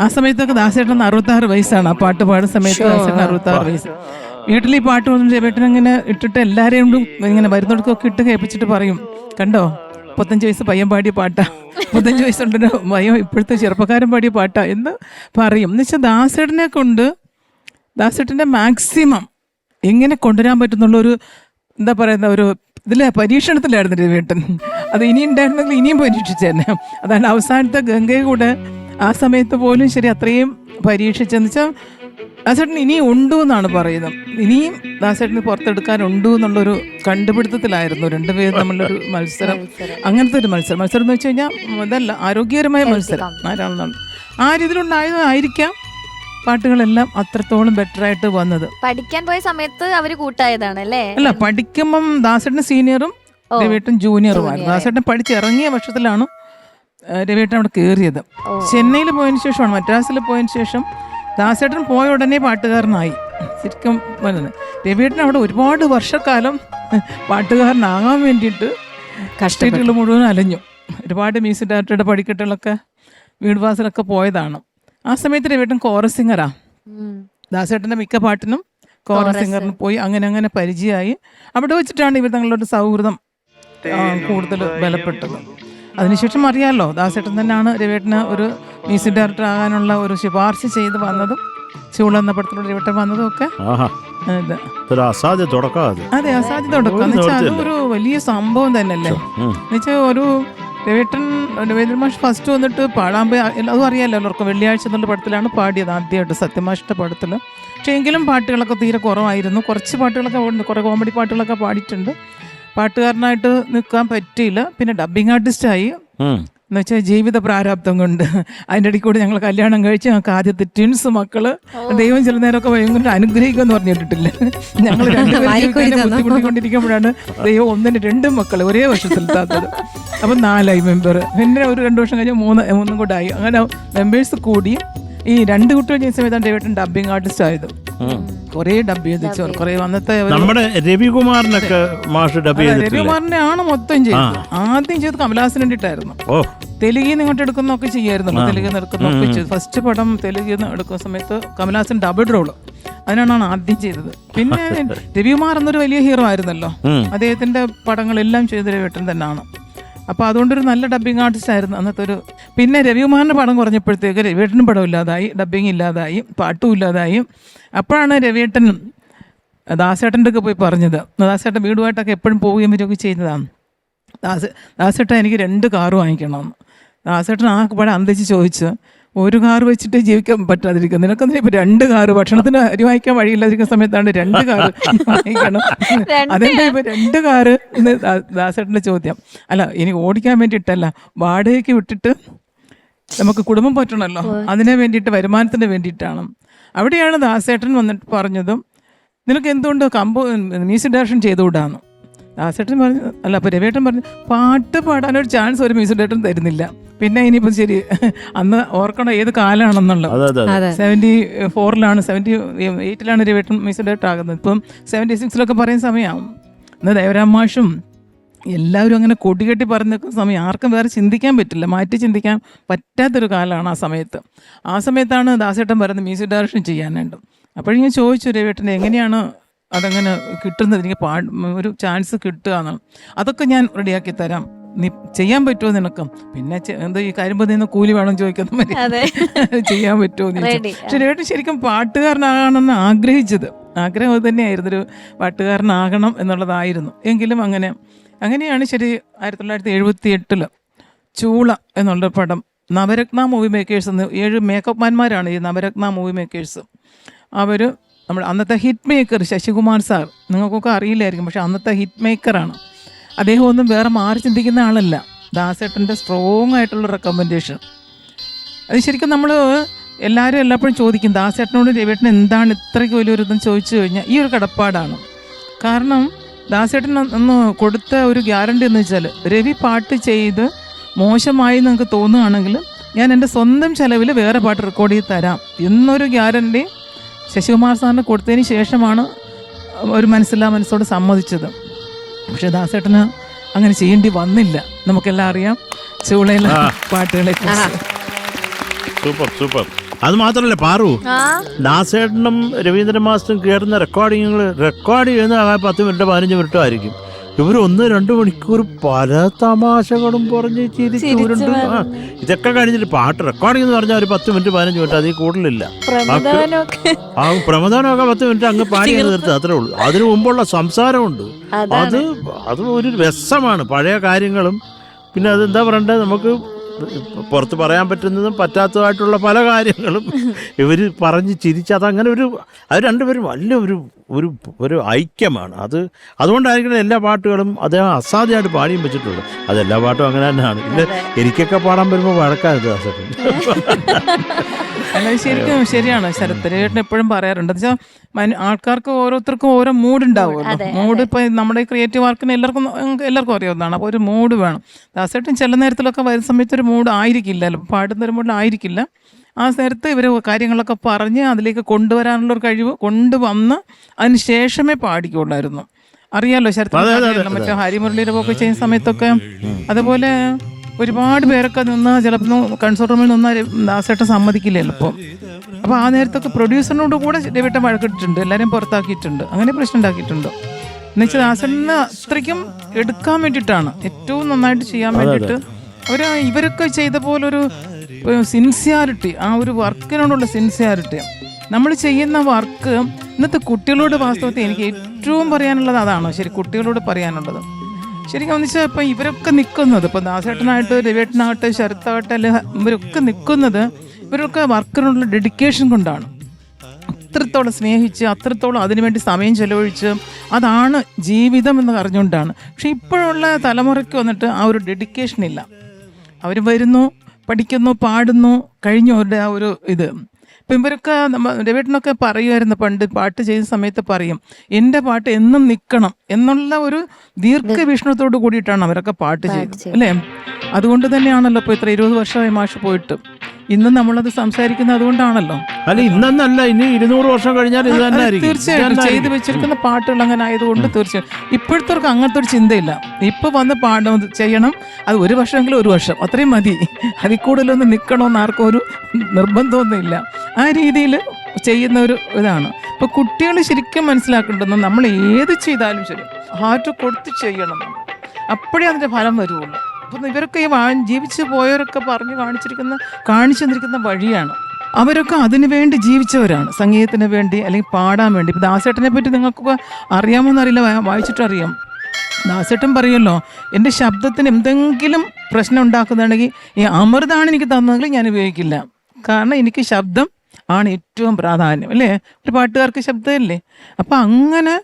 ആ സമയത്തൊക്കെ ദാസേട്ടൻ 66 വയസ്സാണ്. ആ പാട്ട് പാടുന്ന സമയത്ത് ദാസേട്ടൻ 66 വയസ്സ്. വീട്ടിൽ ഈ പാട്ട് വന്നു ചേട്ടൻ ഇങ്ങനെ ഇട്ടിട്ട് എല്ലാവരെയും ഇങ്ങനെ വരുന്നിടക്കൊക്കെ ഇട്ട് കേൾപ്പിച്ചിട്ട് പറയും, കണ്ടോ 35 വയസ്സ് പയ്യൻ പാടിയ പാട്ടാ, 35 വയസ്സുണ്ടല്ലോ പയ്യൻ ഇപ്പോഴത്തെ ചെറുപ്പക്കാരൻ പാടിയ പാട്ടാ എന്ന് പറയും. എന്ന് വെച്ചാൽ ദാസേട്ടൻ്റെ മാക്സിമം എങ്ങനെ കൊണ്ടുവരാൻ പറ്റുന്നുള്ളൊരു എന്താ പറയുന്ന ഒരു പരീക്ഷണത്തിലായിരുന്നു രവിയേട്ടൻ. അത് ഇനി ഉണ്ടായിരുന്നെങ്കിൽ ഇനിയും പരീക്ഷിച്ചതന്നെ. അതാണ് അവസാനത്തെ ഗംഗയെ കൂടെ ആ സമയത്ത് പോലും ശരി അത്രയും പരീക്ഷിച്ചെന്ന് വെച്ചാൽ ദാസേട്ടൻ ഇനിയും ഉണ്ടു എന്നാണ് പറയുന്നത്. ഇനിയും ദാസേട്ടന് പുറത്തെടുക്കാനുണ്ടു എന്നുള്ളൊരു കണ്ടുപിടുത്തത്തിലായിരുന്നു രണ്ടുപേരും തമ്മിലൊരു മത്സരം. അങ്ങനത്തെ ഒരു മത്സരം എന്ന് വെച്ച് കഴിഞ്ഞാൽ ഇതല്ല ആരോഗ്യകരമായ മത്സരം ആരാണെന്നാണ് ആ രീതിയിലുണ്ടായതായിരിക്കാം പാട്ടുകളെല്ലാം അത്രത്തോളം ബെറ്ററായിട്ട് വന്നത്. പഠിക്കാൻ പോയ സമയത്ത് അവര് കൂട്ടായതാണ് അല്ലേ? അല്ല, പഠിക്കുമ്പം ദാസേട്ടൻ സീനിയറും രവിയേട്ടൻ ജൂനിയറുമായിരുന്നു. ദാസേട്ടൻ പഠിച്ചിറങ്ങിയ വർഷത്തിലാണ് രവിയേട്ടൻ അവിടെ കയറിയത്. ചെന്നൈയിൽ പോയതിനു ശേഷമാണ്, മദ്രാസിൽ പോയതിനു ശേഷം ദാസേട്ടൻ പോയ ഉടനെ പാട്ടുകാരനായി. ശരിക്കും രവിയേട്ടൻ അവിടെ ഒരുപാട് വർഷക്കാലം പാട്ടുകാരനാകാൻ വേണ്ടിയിട്ട് കഷ്ടപ്പെട്ടുകൾ മുഴുവൻ അലഞ്ഞു. ഒരുപാട് മ്യൂസിക് ഡയറക്ടറുടെ പടിക്കെട്ടുകളൊക്കെ വീട് വാസലൊക്കെ പോയതാണ്. ആ സമയത്ത് രവിയേട്ടൻ കോറസ് സിംഗറാ. ദാസേട്ടൻ്റെ മിക്ക പാട്ടിനും കോറസ് സിംഗറിന് പോയി അങ്ങനെ പരിചയമായി. അവിടെ വെച്ചിട്ടാണ് ഇവർ തങ്ങളുടെ സൗഹൃദം കൂടുതൽ ബലപ്പെട്ടത്. അതിനുശേഷം അറിയാമല്ലോ ദാസേട്ടൻ തന്നെയാണ് രവിയേട്ടന് ഒരു മ്യൂസിക് ഡയറക്ടർ ആകാനുള്ള ഒരു ശുപാർശ ചെയ്ത് വന്നതും, ചൂള എന്ന പടത്തിലൂടെ രവിയേട്ടൻ വന്നതും ഒക്കെ. അസാധ്യ തുടക്കം. അതെ, അസാധ്യ തുടക്കം എന്ന് വെച്ചാൽ അതൊരു വലിയ സംഭവം തന്നെയല്ലേ. എന്നുവെച്ചാൽ ഒരു രവീന്ദ്രൻ മാഷ് ഫസ്റ്റ് വന്നിട്ട് പാടാൻ പോയി, അതും അറിയാമല്ലോ എല്ലാവർക്കും. വെള്ളിയാഴ്ച എന്നുള്ള പടത്തിലാണ് പാടിയത് ആദ്യമായിട്ട്, സത്യമാഷിൻ്റെ പടത്തിൽ. പക്ഷേ എങ്കിലും പാട്ടുകളൊക്കെ തീരെ കുറവായിരുന്നു. കുറച്ച് പാട്ടുകളൊക്കെ കുറേ കോമഡി പാട്ടുകളൊക്കെ പാടിയിട്ടുണ്ട്. പാട്ടുകാരനായിട്ട് നിൽക്കാൻ പറ്റിയില്ല. പിന്നെ ഡബ്ബിങ് ആർട്ടിസ്റ്റായി. എന്ന് വെച്ചാൽ ജീവിത പ്രാരാബ്ദം കൊണ്ട് അതിൻ്റെ ഇടയ്ക്ക് കൂടി ഞങ്ങൾ കല്യാണം കഴിച്ച് ഞങ്ങൾക്ക് ആദ്യത്തെ ട്വിൻസ് മക്കള്. ദൈവം ചില നേരമൊക്കെ ഭയങ്കര അനുഗ്രഹിക്കുമെന്ന് പറഞ്ഞിട്ടില്ല. ഞങ്ങൾ രണ്ടുപേരും ബുദ്ധിമുട്ടിക്കൊണ്ടിരിക്കുമ്പോഴാണ് ദൈവം 1-2 മക്കൾ ഒരേ വർഷത്തിൽ താത്തത്. അപ്പം 4 മെമ്പർ. പിന്നെ ഒരു 2 വർഷം കഴിഞ്ഞ് 3 കൂടെ ആയി. അങ്ങനെ മെമ്പേഴ്സ് കൂടി. ഈ 2 കുട്ടികൾ ചെയ്യുന്ന സമയത്താണ് രവിയേട്ടൻ ഡബ്ബിങ് ആർട്ടിസ്റ്റ് ആയത്. കുറേ ഡബ് ചെയ്ത് കുറേ അന്നത്തെ നമ്മുടെ രവികുമാറിനൊക്കെ മാഷ് ഡബ് ചെയ്തിട്ടില്ല. രവികുമാറിനെ ആണ് മൊത്തം ചെയ്തത്. ആദ്യം ചെയ്ത് കമലഹാസന് വേണ്ടിയിട്ടായിരുന്നു. തെലുങ്കിൽ നിന്ന് ഇങ്ങോട്ട് എടുക്കുന്നൊക്കെ ചെയ്യായിരുന്നു. തെലുങ്കിൽ നിന്ന് എടുക്കുന്നൊക്കെ ചെയ്തു. ഫസ്റ്റ് പടം തെലുങ്കിൽ നിന്ന് എടുക്കുന്ന സമയത്ത് കമലഹാസൻ ഡബിൾ റോള് അതിനാണ് ആദ്യം ചെയ്തത്. പിന്നെ രവികുമാർ എന്നൊരു വലിയ ഹീറോ ആയിരുന്നല്ലോ. അദ്ദേഹത്തിന്റെ പടങ്ങളെല്ലാം ചെയ്ത രവിയേട്ടൻ തന്നെയാണ്. അപ്പോൾ അതുകൊണ്ടൊരു നല്ല ഡബ്ബിങ് ആർട്ടിസ്റ്റ് ആയിരുന്നു അന്നത്തെ ഒരു. പിന്നെ രവികുമാറിൻ്റെ പടം കുറഞ്ഞപ്പോഴത്തേക്ക് രവിയേട്ടനും പടം ഇല്ലാതായി, ഡബ്ബിങ് ഇല്ലാതായി, പാട്ടും ഇല്ലാതായി. അപ്പോഴാണ് രവിയേട്ടൻ ദാസേട്ടൻ്റെ ഒക്കെ പോയി പറഞ്ഞത്. ദാസേട്ടൻ വീടുമായിട്ടൊക്കെ എപ്പോഴും പോവുകയും വരികയൊക്കെ ചെയ്യുന്നതാണ്. ദാസേട്ടൻ എനിക്ക് 2 കാറ് വാങ്ങിക്കണമെന്ന്. ദാസേട്ടൻ ആ പടം അന്തിച്ച് ചോദിച്ചു, 1 കാറ് വെച്ചിട്ട് ജീവിക്കാൻ പറ്റാതിരിക്കും, നിനക്കെന്തിനാ ഇപ്പം 2 കാറ്? ഭക്ഷണത്തിന് അരി വാങ്ങിക്കാൻ വഴിയില്ലാതിരിക്കുന്ന സമയത്താണ് 2 കാറ് വാങ്ങിക്കണം. അതെന്താ ഇപ്പം 2 കാറ് എന്ന് ദാസേട്ടൻ്റെ ചോദ്യം. അല്ല, എനിക്ക് ഓടിക്കാൻ വേണ്ടിയിട്ടല്ല, വാടകയ്ക്ക് വിട്ടിട്ട് നമുക്ക് കുടുംബം പറ്റണമല്ലോ, അതിനെ വേണ്ടിയിട്ട്, വരുമാനത്തിന് വേണ്ടിയിട്ടാണ്. അവിടെയാണ് ദാസേട്ടൻ വന്നിട്ട് പറഞ്ഞതും, നിനക്ക് എന്തുകൊണ്ട് മ്യൂസിക് ഡയറക്ഷൻ ചെയ്തുകൂടാന്ന്. ദാസേട്ടൻ പറഞ്ഞു. അല്ല, അപ്പോൾ രവിയേട്ടൻ പറഞ്ഞു, പാട്ട് പാടാനൊരു ചാൻസ് ഒരു മ്യൂസിക് ഡയറക്ടർ തരുന്നില്ല. പിന്നെ ഇനിയിപ്പം ശരി, അന്ന് ഓർക്കണം ഏത് കാലമാണെന്നുള്ളത്. 74-ലാണ് 78-ലാണ് രവിയേട്ടൻ മ്യൂസിക് ഡയറക്ടർ ആകുന്നത്. ഇപ്പം 76-ലൊക്കെ പറയുന്ന സമയമാവും. എന്നാൽ ദേവരാം മാഷും എല്ലാവരും അങ്ങനെ കൊടികെട്ടി പറഞ്ഞു നിൽക്കുന്ന സമയം ആർക്കും വേറെ ചിന്തിക്കാൻ പറ്റില്ല, മാറ്റി ചിന്തിക്കാൻ പറ്റാത്തൊരു കാലമാണ് ആ സമയത്താണ് ദാസേട്ടൻ പറയുന്നത് മ്യൂസിക് ഡയറക്ഷൻ ചെയ്യാനുണ്ട്. അപ്പോഴിങ്ങനെ ചോദിച്ചു രവിയേട്ടനെ എങ്ങനെയാണ് അതങ്ങനെ കിട്ടുന്നത്, എനിക്ക് ഒരു ചാൻസ് കിട്ടുക എന്നാണ്. അതൊക്കെ ഞാൻ റെഡിയാക്കി തരാം, നീ ചെയ്യാൻ പറ്റുമോ നിനക്ക്, പിന്നെ എന്താ ഈ കരിമ്പ് നിന്ന് കൂലി വേണം ചോദിക്കുന്ന മതി ചെയ്യാൻ പറ്റുമോ എന്ന് ചോദിച്ചു. പക്ഷെ രവിയേട്ടൻ ശരിക്കും പാട്ടുകാരനാകണമെന്ന് ആഗ്രഹിച്ചത്, ആഗ്രഹം അത് തന്നെയായിരുന്നു, ഒരു പാട്ടുകാരനാകണം എന്നുള്ളതായിരുന്നു. എങ്കിലും അങ്ങനെയാണ് ശരി 1978 ചൂള എന്നുള്ള പടം നവരത്ന മൂവി മേക്കേഴ്സ് എന്ന് 7 മേക്കപ്പ് മാന്മാരാണ് ഈ നവരത്ന മൂവി മേക്കേഴ്സ്. അവർ നമ്മൾ അന്നത്തെ ഹിറ്റ് മേക്കർ ശശികുമാർ സാർ, നിങ്ങൾക്കൊക്കെ അറിയില്ലായിരിക്കും, പക്ഷെ അന്നത്തെ ഹിറ്റ് മേക്കറാണ് അദ്ദേഹം. ഒന്നും വേറെ മാറി ചിന്തിക്കുന്ന ആളല്ല. ദാസേട്ടൻ്റെ സ്ട്രോങ് ആയിട്ടുള്ള റെക്കമെൻഡേഷൻ അത് ശരിക്കും നമ്മൾ എല്ലാവരും എല്ലാപ്പോഴും ചോദിക്കും ദാസേട്ടനോട് രവിയേട്ടൻ എന്താണ് ഇത്രയ്ക്ക് വലിയൊരു ഇതെന്ന് ചോദിച്ചു കഴിഞ്ഞാൽ ഈ ഒരു കടപ്പാടാണ്. കാരണം ദാസേട്ടൻ ഒന്ന് കൊടുത്ത ഒരു ഗ്യാരണ്ടി എന്ന് വെച്ചാൽ രവി പാട്ട് ചെയ്ത് മോശമായി നിങ്ങൾക്ക് തോന്നുകയാണെങ്കിൽ ഞാൻ എൻ്റെ സ്വന്തം ചെലവിൽ വേറെ പാട്ട് റെക്കോർഡ് ചെയ്ത് തരാം എന്നൊരു ഗ്യാരണ്ടി ശശികുമാർ സാറിന് കൊടുത്തതിന് ശേഷമാണ് ഒരു മനസ്സോട് സമ്മതിച്ചത്. പക്ഷെ ദാസേട്ടന് അങ്ങനെ ചെയ്യേണ്ടി വന്നില്ല. നമുക്കെല്ലാം അറിയാം ചൂളയിലെ പാട്ടുകളെ കുറിച്ച്. Super super. അത് മാത്രമല്ല പാറു, ദാസേട്ടനും രവീന്ദ്രൻ മാസ്റ്ററും കയറുന്ന റെക്കോർഡ് ചെയ്യുന്ന 10 മിനിറ്റ് 15 മിനിറ്റോ ആയിരിക്കും. ഇവർ 1-2 മണിക്കൂർ പല തമാശകളും പറഞ്ഞ് ചിരിച്ച് ഇതൊക്കെ കഴിഞ്ഞിട്ട് പാട്ട് റെക്കോർഡിംഗ് എന്ന് പറഞ്ഞാൽ ഒരു 10 മിനിറ്റ് 15 മിനിറ്റ് അതിൽ കൂടുതലില്ല. പ്രമദാനമൊക്കെ 10 മിനിറ്റ് അങ്ങ് പാടി നിർത്തുക, അത്രേ ഉള്ളൂ. അതിനു മുമ്പുള്ള സംസാരമുണ്ട്, അത് ഒരു രസമാണ്. പഴയ കാര്യങ്ങളും പിന്നെ അതെന്താ പറയണ്ടത്, നമുക്ക് പുറത്ത് പറയാൻ പറ്റുന്നതും പറ്റാത്തതായിട്ടുള്ള പല കാര്യങ്ങളും ഇവർ പറഞ്ഞ് ചിരിച്ച് അതങ്ങനെ അത് രണ്ടുപേരും വലിയ ഒരു ഐക്യമാണ്. അതുകൊണ്ടായിരിക്കണം എല്ലാ പാട്ടുകളും അദ്ദേഹം അസാധ്യമായിട്ട് പാടിയും വെച്ചിട്ടുള്ളത്. അതെല്ലാ പാട്ടും അങ്ങനെ തന്നെയാണ്. പിന്നെ എനിക്കൊക്കെ പാടാൻ വരുമ്പോൾ വഴക്കാരുത് ദാസേട്ടൻ. അല്ല ശരിക്കും ശരിയാണ്. ശരത്തരേട്ടൻ എപ്പോഴും പറയാറുണ്ട് ആൾക്കാർക്ക് ഓരോരുത്തർക്കും ഓരോ മൂഡ് ഉണ്ടാവുമല്ലോ. മൂഡ് ഇപ്പം നമ്മുടെ ക്രിയേറ്റീവ് വർക്കിന് എല്ലാവർക്കും അറിയാവുന്നതാണ്. അപ്പോൾ ഒരു മൂഡ് വേണം. ദാസേട്ടൻ ചില നേരത്തിലൊക്കെ വരുന്ന സമയത്ത് ഒരു മൂഡ് ആയിരിക്കില്ല, പാടുന്നൊരു മൂഡ് ആയിരിക്കില്ല. ആ നേരത്ത് ഇവർ കാര്യങ്ങളൊക്കെ പറഞ്ഞ് അതിലേക്ക് കൊണ്ടുവരാനുള്ളൊരു കഴിവ് കൊണ്ടുവന്ന് അതിന് ശേഷമേ പാടിക്കുള്ളായിരുന്നു. അറിയാലോ ശരത്ത് മറ്റേ ഹരിമുരളിയുടെ ഒക്കെ ചെയ്യുന്ന സമയത്തൊക്കെ അതുപോലെ ഒരുപാട് പേരൊക്കെ നിന്ന് ചിലപ്പോൾ കൺസോർട്ട് റൂമിൽ നിന്ന് ദാസേട്ടൻ സമ്മതിക്കില്ല ചിലപ്പോൾ. അപ്പോൾ ആ നേരത്തൊക്കെ പ്രൊഡ്യൂസറിനോട് കൂടെ രവിയേട്ടൻ വഴക്കിട്ടിട്ടുണ്ട്, എല്ലാവരെയും പുറത്താക്കിയിട്ടുണ്ട്, അങ്ങനെ പ്രശ്നം ഉണ്ടാക്കിയിട്ടുണ്ട്. എന്നുവെച്ചാൽ ദാസേട്ടന് അത്രയ്ക്കും എടുക്കാൻ വേണ്ടിയിട്ടാണ്, ഏറ്റവും നന്നായിട്ട് ചെയ്യാൻ വേണ്ടിയിട്ട് ഇവരൊക്കെ ചെയ്ത പോലൊരു സിൻസിയാരിറ്റി, ആ ഒരു വർക്കിനോടുള്ള സിൻസിയാരിറ്റി. നമ്മൾ ചെയ്യുന്ന വർക്ക് ഇന്നത്തെ കുട്ടികളോട് വാസ്തവത്തിൽ എനിക്ക് ഏറ്റവും പറയാനുള്ളത് അതാണ്. ശരി, കുട്ടികളോട് പറയാനുള്ളത് ശരിക്കും വെച്ചാൽ ഇപ്പം ഇവരൊക്കെ നിൽക്കുന്നത്, ഇപ്പം ദാസേട്ടനായിട്ട് രവിയേട്ടനാകട്ടെ ശരത്താകട്ടെ അല്ലെ, ഇവരൊക്കെ നിൽക്കുന്നത് ഇവരൊക്കെ വർക്കിനുള്ള ഡെഡിക്കേഷൻ കൊണ്ടാണ്. അത്രത്തോളം സ്നേഹിച്ച് അത്രത്തോളം അതിനുവേണ്ടി സമയം ചെലവഴിച്ച് അതാണ് ജീവിതം എന്ന് അറിഞ്ഞുകൊണ്ടാണ്. പക്ഷെ ഇപ്പോഴുള്ള തലമുറയ്ക്ക് വന്നിട്ട് ആ ഒരു ഡെഡിക്കേഷൻ ഇല്ല. അവർ വരുന്നു, പഠിക്കുന്നു, പാടുന്നു, കഴിഞ്ഞു അവരുടെ ആ ഒരു ഇത്. ഇപ്പം ഇവരൊക്കെ രവിയേട്ടനൊക്കെ പറയുമായിരുന്നു പണ്ട് പാട്ട് ചെയ്യുന്ന സമയത്ത് പറയും, എൻ്റെ പാട്ട് എന്നും നിൽക്കണം എന്നുള്ള ഒരു ദീർഘവീക്ഷണത്തോട് കൂടിയിട്ടാണ് അവരൊക്കെ പാട്ട് ചെയ്തത് അല്ലേ. അതുകൊണ്ട് തന്നെയാണല്ലോ ഇപ്പോൾ ഇത്ര 20 വർഷമായി മാഷ് പോയിട്ട് ഇന്നും നമ്മളത് സംസാരിക്കുന്നത് അതുകൊണ്ടാണല്ലോ. അല്ല ഇന്നല്ല, ഇനി 200 വർഷം കഴിഞ്ഞാൽ ഇത് തന്നെ തീർച്ചയായിട്ടും ചെയ്തു വെച്ചിരിക്കുന്ന പാട്ടുകൾ അങ്ങനെ ആയതുകൊണ്ട് തീർച്ചയായും ഇപ്പോഴത്തെ അങ്ങനത്തെ ഒരു ചിന്തയില്ല. ഇപ്പൊ വന്ന് ചെയ്യണം, അത് 1 വർഷമെങ്കിലും 1 വർഷം അത്രയും മതി, അതിൽ കൂടുതലൊന്നും നിൽക്കണമെന്ന് ആർക്കും ഒരു നിർബന്ധമൊന്നുമില്ല. ആ രീതിയിൽ ചെയ്യുന്ന ഒരു ഇതാണ്. ഇപ്പൊ കുട്ടികൾ ശരിക്കും മനസ്സിലാക്കേണ്ടത് നമ്മൾ ഏത് ചെയ്താലും ശരി ഹാർട്ട് കൊടുത്ത് ചെയ്യണം, അപ്പോഴേ അതിന്റെ ഫലം വരുള്ളൂ. അപ്പം ഇവരൊക്കെ ജീവിച്ചു പോയവരൊക്കെ കാണിച്ചു തന്നിരിക്കുന്ന വഴിയാണ്. അവരൊക്കെ അതിനു വേണ്ടി ജീവിച്ചവരാണ്, സംഗീതത്തിന് വേണ്ടി അല്ലെങ്കിൽ പാടാൻ വേണ്ടി. ഇപ്പം ദാസേട്ടനെ പറ്റി നിങ്ങൾക്കൊക്കെ അറിയാമോന്നറിയില്ല, വായിച്ചിട്ടറിയാം. ദാസേട്ടൻ പറയുമല്ലോ, എൻ്റെ ശബ്ദത്തിന് എന്തെങ്കിലും പ്രശ്നം ഉണ്ടാക്കുന്നുണ്ടെങ്കിൽ ഈ അമൃതാണ് എനിക്ക് തന്നതെങ്കിൽ ഞാൻ ഉപയോഗിക്കില്ല, കാരണം എനിക്ക് ശബ്ദം ആണ് ഏറ്റവും പ്രാധാന്യം അല്ലേ. ഒരു പാട്ടുകാർക്ക് ശബ്ദമല്ലേ. അപ്പം അങ്ങനെ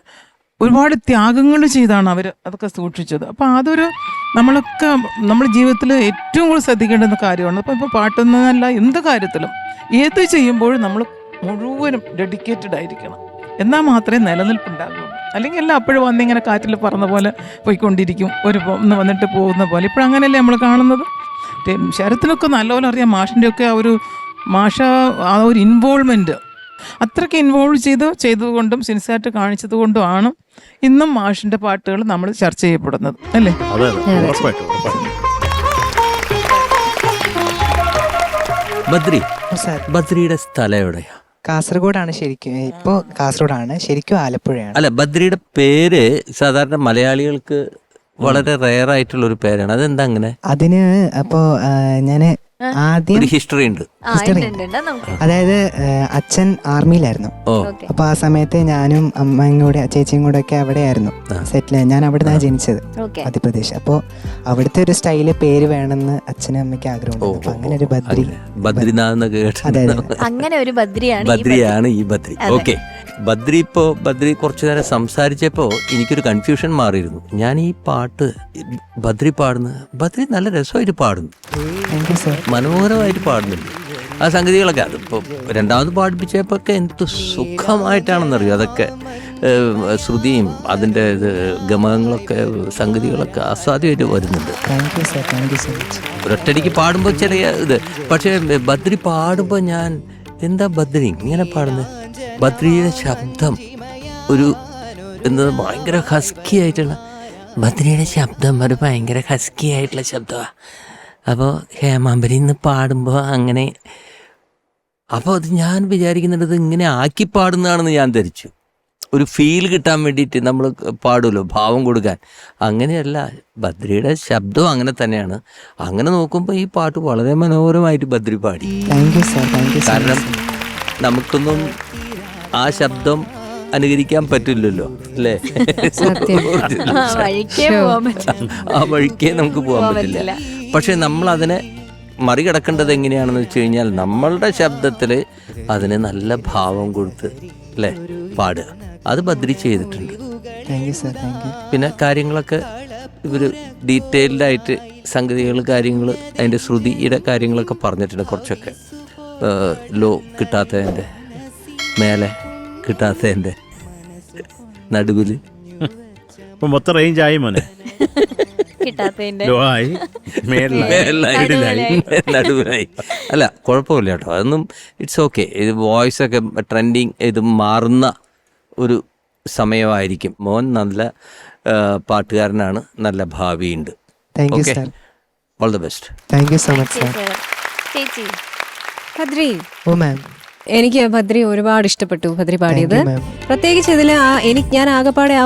ഒരുപാട് ത്യാഗങ്ങൾ ചെയ്താണ് അവർ അതൊക്കെ സൂക്ഷിച്ചത്. അപ്പം അതൊരു നമ്മുടെ ജീവിതത്തിൽ ഏറ്റവും കൂടുതൽ ശ്രദ്ധിക്കേണ്ടുന്ന കാര്യമാണ്. അപ്പം ഇപ്പോൾ പാട്ടൊന്നുമല്ല, എന്ത് കാര്യത്തിലും ഏത് ചെയ്യുമ്പോഴും നമ്മൾ മുഴുവനും ഡെഡിക്കേറ്റഡ് ആയിരിക്കണം, എന്നാൽ മാത്രമേ നിലനിൽപ്പുണ്ടാകുള്ളൂ. അല്ലെങ്കിൽ എല്ലാം അപ്പോഴും വന്നിങ്ങനെ കാറ്റിൽ പറന്ന പോലെ പോയിക്കൊണ്ടിരിക്കും, ഒന്ന് വന്നിട്ട് പോകുന്ന പോലെ. ഇപ്പോഴങ്ങനെയല്ലേ നമ്മൾ കാണുന്നത്. ശരത്തിനൊക്കെ നല്ലപോലെ അറിയാം മാഷിൻ്റെയൊക്കെ ആ ഒരു ഇൻവോൾവ്മെൻറ്റ്. അത്രയ്ക്ക് ഇൻവോൾവ് ചെയ്തുകൊണ്ടും സിൻസിയറായിട്ട് കാണിച്ചത് കൊണ്ടുമാണ് ഇന്നും മാഷിൻ്റെ പാട്ടുകൾ നമ്മൾ ചർച്ച ചെയ്യപ്പെടുന്നത് അല്ലേ? അതെ ഉറപ്പായിട്ടും ഉറപ്പായിട്ടും. ബദ്രി, സാർ ബദ്രിയുടെ സ്ഥലം എവിടെയാ? കാസർഗോഡാണ് ശരിക്കും, ഇപ്പോൾ കാസർഗോഡാണ്, ശരിക്കും ആലപ്പുഴയാണ്. അല്ല, ബദ്രിയുടെ പേര് സാധാരണ മലയാളികൾക്ക് വളരെ റെയർ ആയിട്ടുള്ള ഒരു പേരാണ്. അതെന്താ അങ്ങനെ? അതിന് അപ്പോൾ ഞാൻ ആദ്യം ഒരു ഹിസ്റ്ററി ഉണ്ട്. അതായത് അച്ഛൻ ആർമിയിലായിരുന്നു. ഓ, അപ്പൊ ആ സമയത്ത് ഞാനും അമ്മയും കൂടെ ചേച്ചിയും കൂടെ ഒക്കെ അവിടെയായിരുന്നു സെറ്റിൽ. ഞാൻ അവിടെ നിന്നാണ് ജനിച്ചത്, മധ്യപ്രദേശ്. അപ്പോൾ അവിടുത്തെ ഒരു സ്റ്റൈല് പേര് വേണമെന്ന് അച്ഛനും അമ്മയ്ക്ക് ആഗ്രഹമുണ്ട്. അപ്പൊ അങ്ങനെ ഒരു ബദ്രിനാഥ് കേട്ടത് അങ്ങനെ ഒരു ബദ്രിയാണ് ഈ ബദ്രി. ഓക്കെ, ബദ്രി കുറച്ചു നേരം സംസാരിച്ചപ്പോ എനിക്കൊരു കൺഫ്യൂഷൻ മാറിയിരുന്നു. ഞാൻ ഈ പാട്ട് ബദ്രി പാടുന്നത്, ബദ്രി നല്ല രസമായിട്ട് പാടുന്നു, മനോഹരമായിട്ട് പാടുന്നുണ്ട് ആ സംഗതികളൊക്കെ. അതിപ്പോൾ രണ്ടാമത് പാടിപ്പിച്ചപ്പോൾ ഒക്കെ എന്ത് സുഖമായിട്ടാണെന്നറിയോ അതൊക്കെ, ശ്രുതിയും അതിൻ്റെ ഗമകങ്ങളൊക്കെ സംഗതികളൊക്കെ അസാധ്യമായിട്ട് വരുന്നുണ്ട്. ഒരൊറ്റടിക്ക് പാടുമ്പോൾ ചെറിയ ഇത്, പക്ഷേ ബദ്രി പാടുമ്പോൾ ഞാൻ എന്താ ബദ്രി ഇങ്ങനെ പാടുന്നത്? ബദ്രിയുടെ ശബ്ദം ഒരു എന്താ ഭയങ്കര ഹസ്കി ആയിട്ടുള്ള, ബദ്രിയുടെ ശബ്ദം ഒരു ഭയങ്കര ഹസ്കി ആയിട്ടുള്ള ശബ്ദമാണ്. അപ്പോൾ ഹേമാംബരി ഇന്ന് പാടുമ്പോൾ അങ്ങനെ, അപ്പോൾ അത് ഞാൻ വിചാരിക്കുന്നുണ്ട് ഇത് ഇങ്ങനെ ആക്കി പാടുന്നതാണെന്ന് ഞാൻ ധരിച്ചു. ഒരു ഫീൽ കിട്ടാൻ വേണ്ടിയിട്ട് നമ്മൾ പാടുമല്ലോ, ഭാവം കൊടുക്കാൻ. അങ്ങനെയല്ല, ബദ്രിയുടെ ശബ്ദം അങ്ങനെ തന്നെയാണ്. അങ്ങനെ നോക്കുമ്പോൾ ഈ പാട്ട് വളരെ മനോഹരമായിട്ട് ബദ്രി പാടി. കാരണം നമുക്കൊന്നും ആ ശബ്ദം അനുകരിക്കാൻ പറ്റില്ലല്ലോ അല്ലേ? ആ വഴിക്കേ നമുക്ക് പോകാൻ പറ്റില്ല. പക്ഷെ നമ്മൾ അതിനെ മറികടക്കേണ്ടത് എങ്ങനെയാണെന്ന് വെച്ച് കഴിഞ്ഞാൽ നമ്മളുടെ ശബ്ദത്തിൽ അതിന് നല്ല ഭാവം കൊടുത്ത് അല്ലേ പാടുക. അത് ബദ്രി ചെയ്തിട്ടുണ്ട്. പിന്നെ കാര്യങ്ങളൊക്കെ ഇവർ ഡീറ്റെയിൽഡായിട്ട് സംഗതികൾ കാര്യങ്ങൾ അതിൻ്റെ ശ്രുതിയുടെ കാര്യങ്ങളൊക്കെ പറഞ്ഞിട്ടുണ്ട്. കുറച്ചൊക്കെ ലോ കിട്ടാത്തതിൻ്റെ, മേലെ കിട്ടാത്തതിൻ്റെ, നടുവിൽ. ഇപ്പൊ മൊത്തം റേഞ്ച് ആയി മോനെ, നടുവിലായി. അല്ല കുഴപ്പമില്ല കേട്ടോ, അതൊന്നും ഇറ്റ്സ് ഓക്കെ. ഇത് വോയിസ് ഒക്കെ ട്രെൻഡിങ് ഇത് മാറുന്ന ഒരു സമയമായിരിക്കും. മോൻ നല്ല പാട്ടുകാരനാണ്, നല്ല ഭാവിയുണ്ട്. Okay, all the best. Thank you so much sir. Badri, oh ma'am, എനിക്ക് ബദ്രി ഒരുപാട് ഇഷ്ടപ്പെട്ടു ബദ്രി പാടിയത്. പ്രത്യേകിച്ച് ഇതിൽ ഞാൻ ആകെപ്പാടെ ആ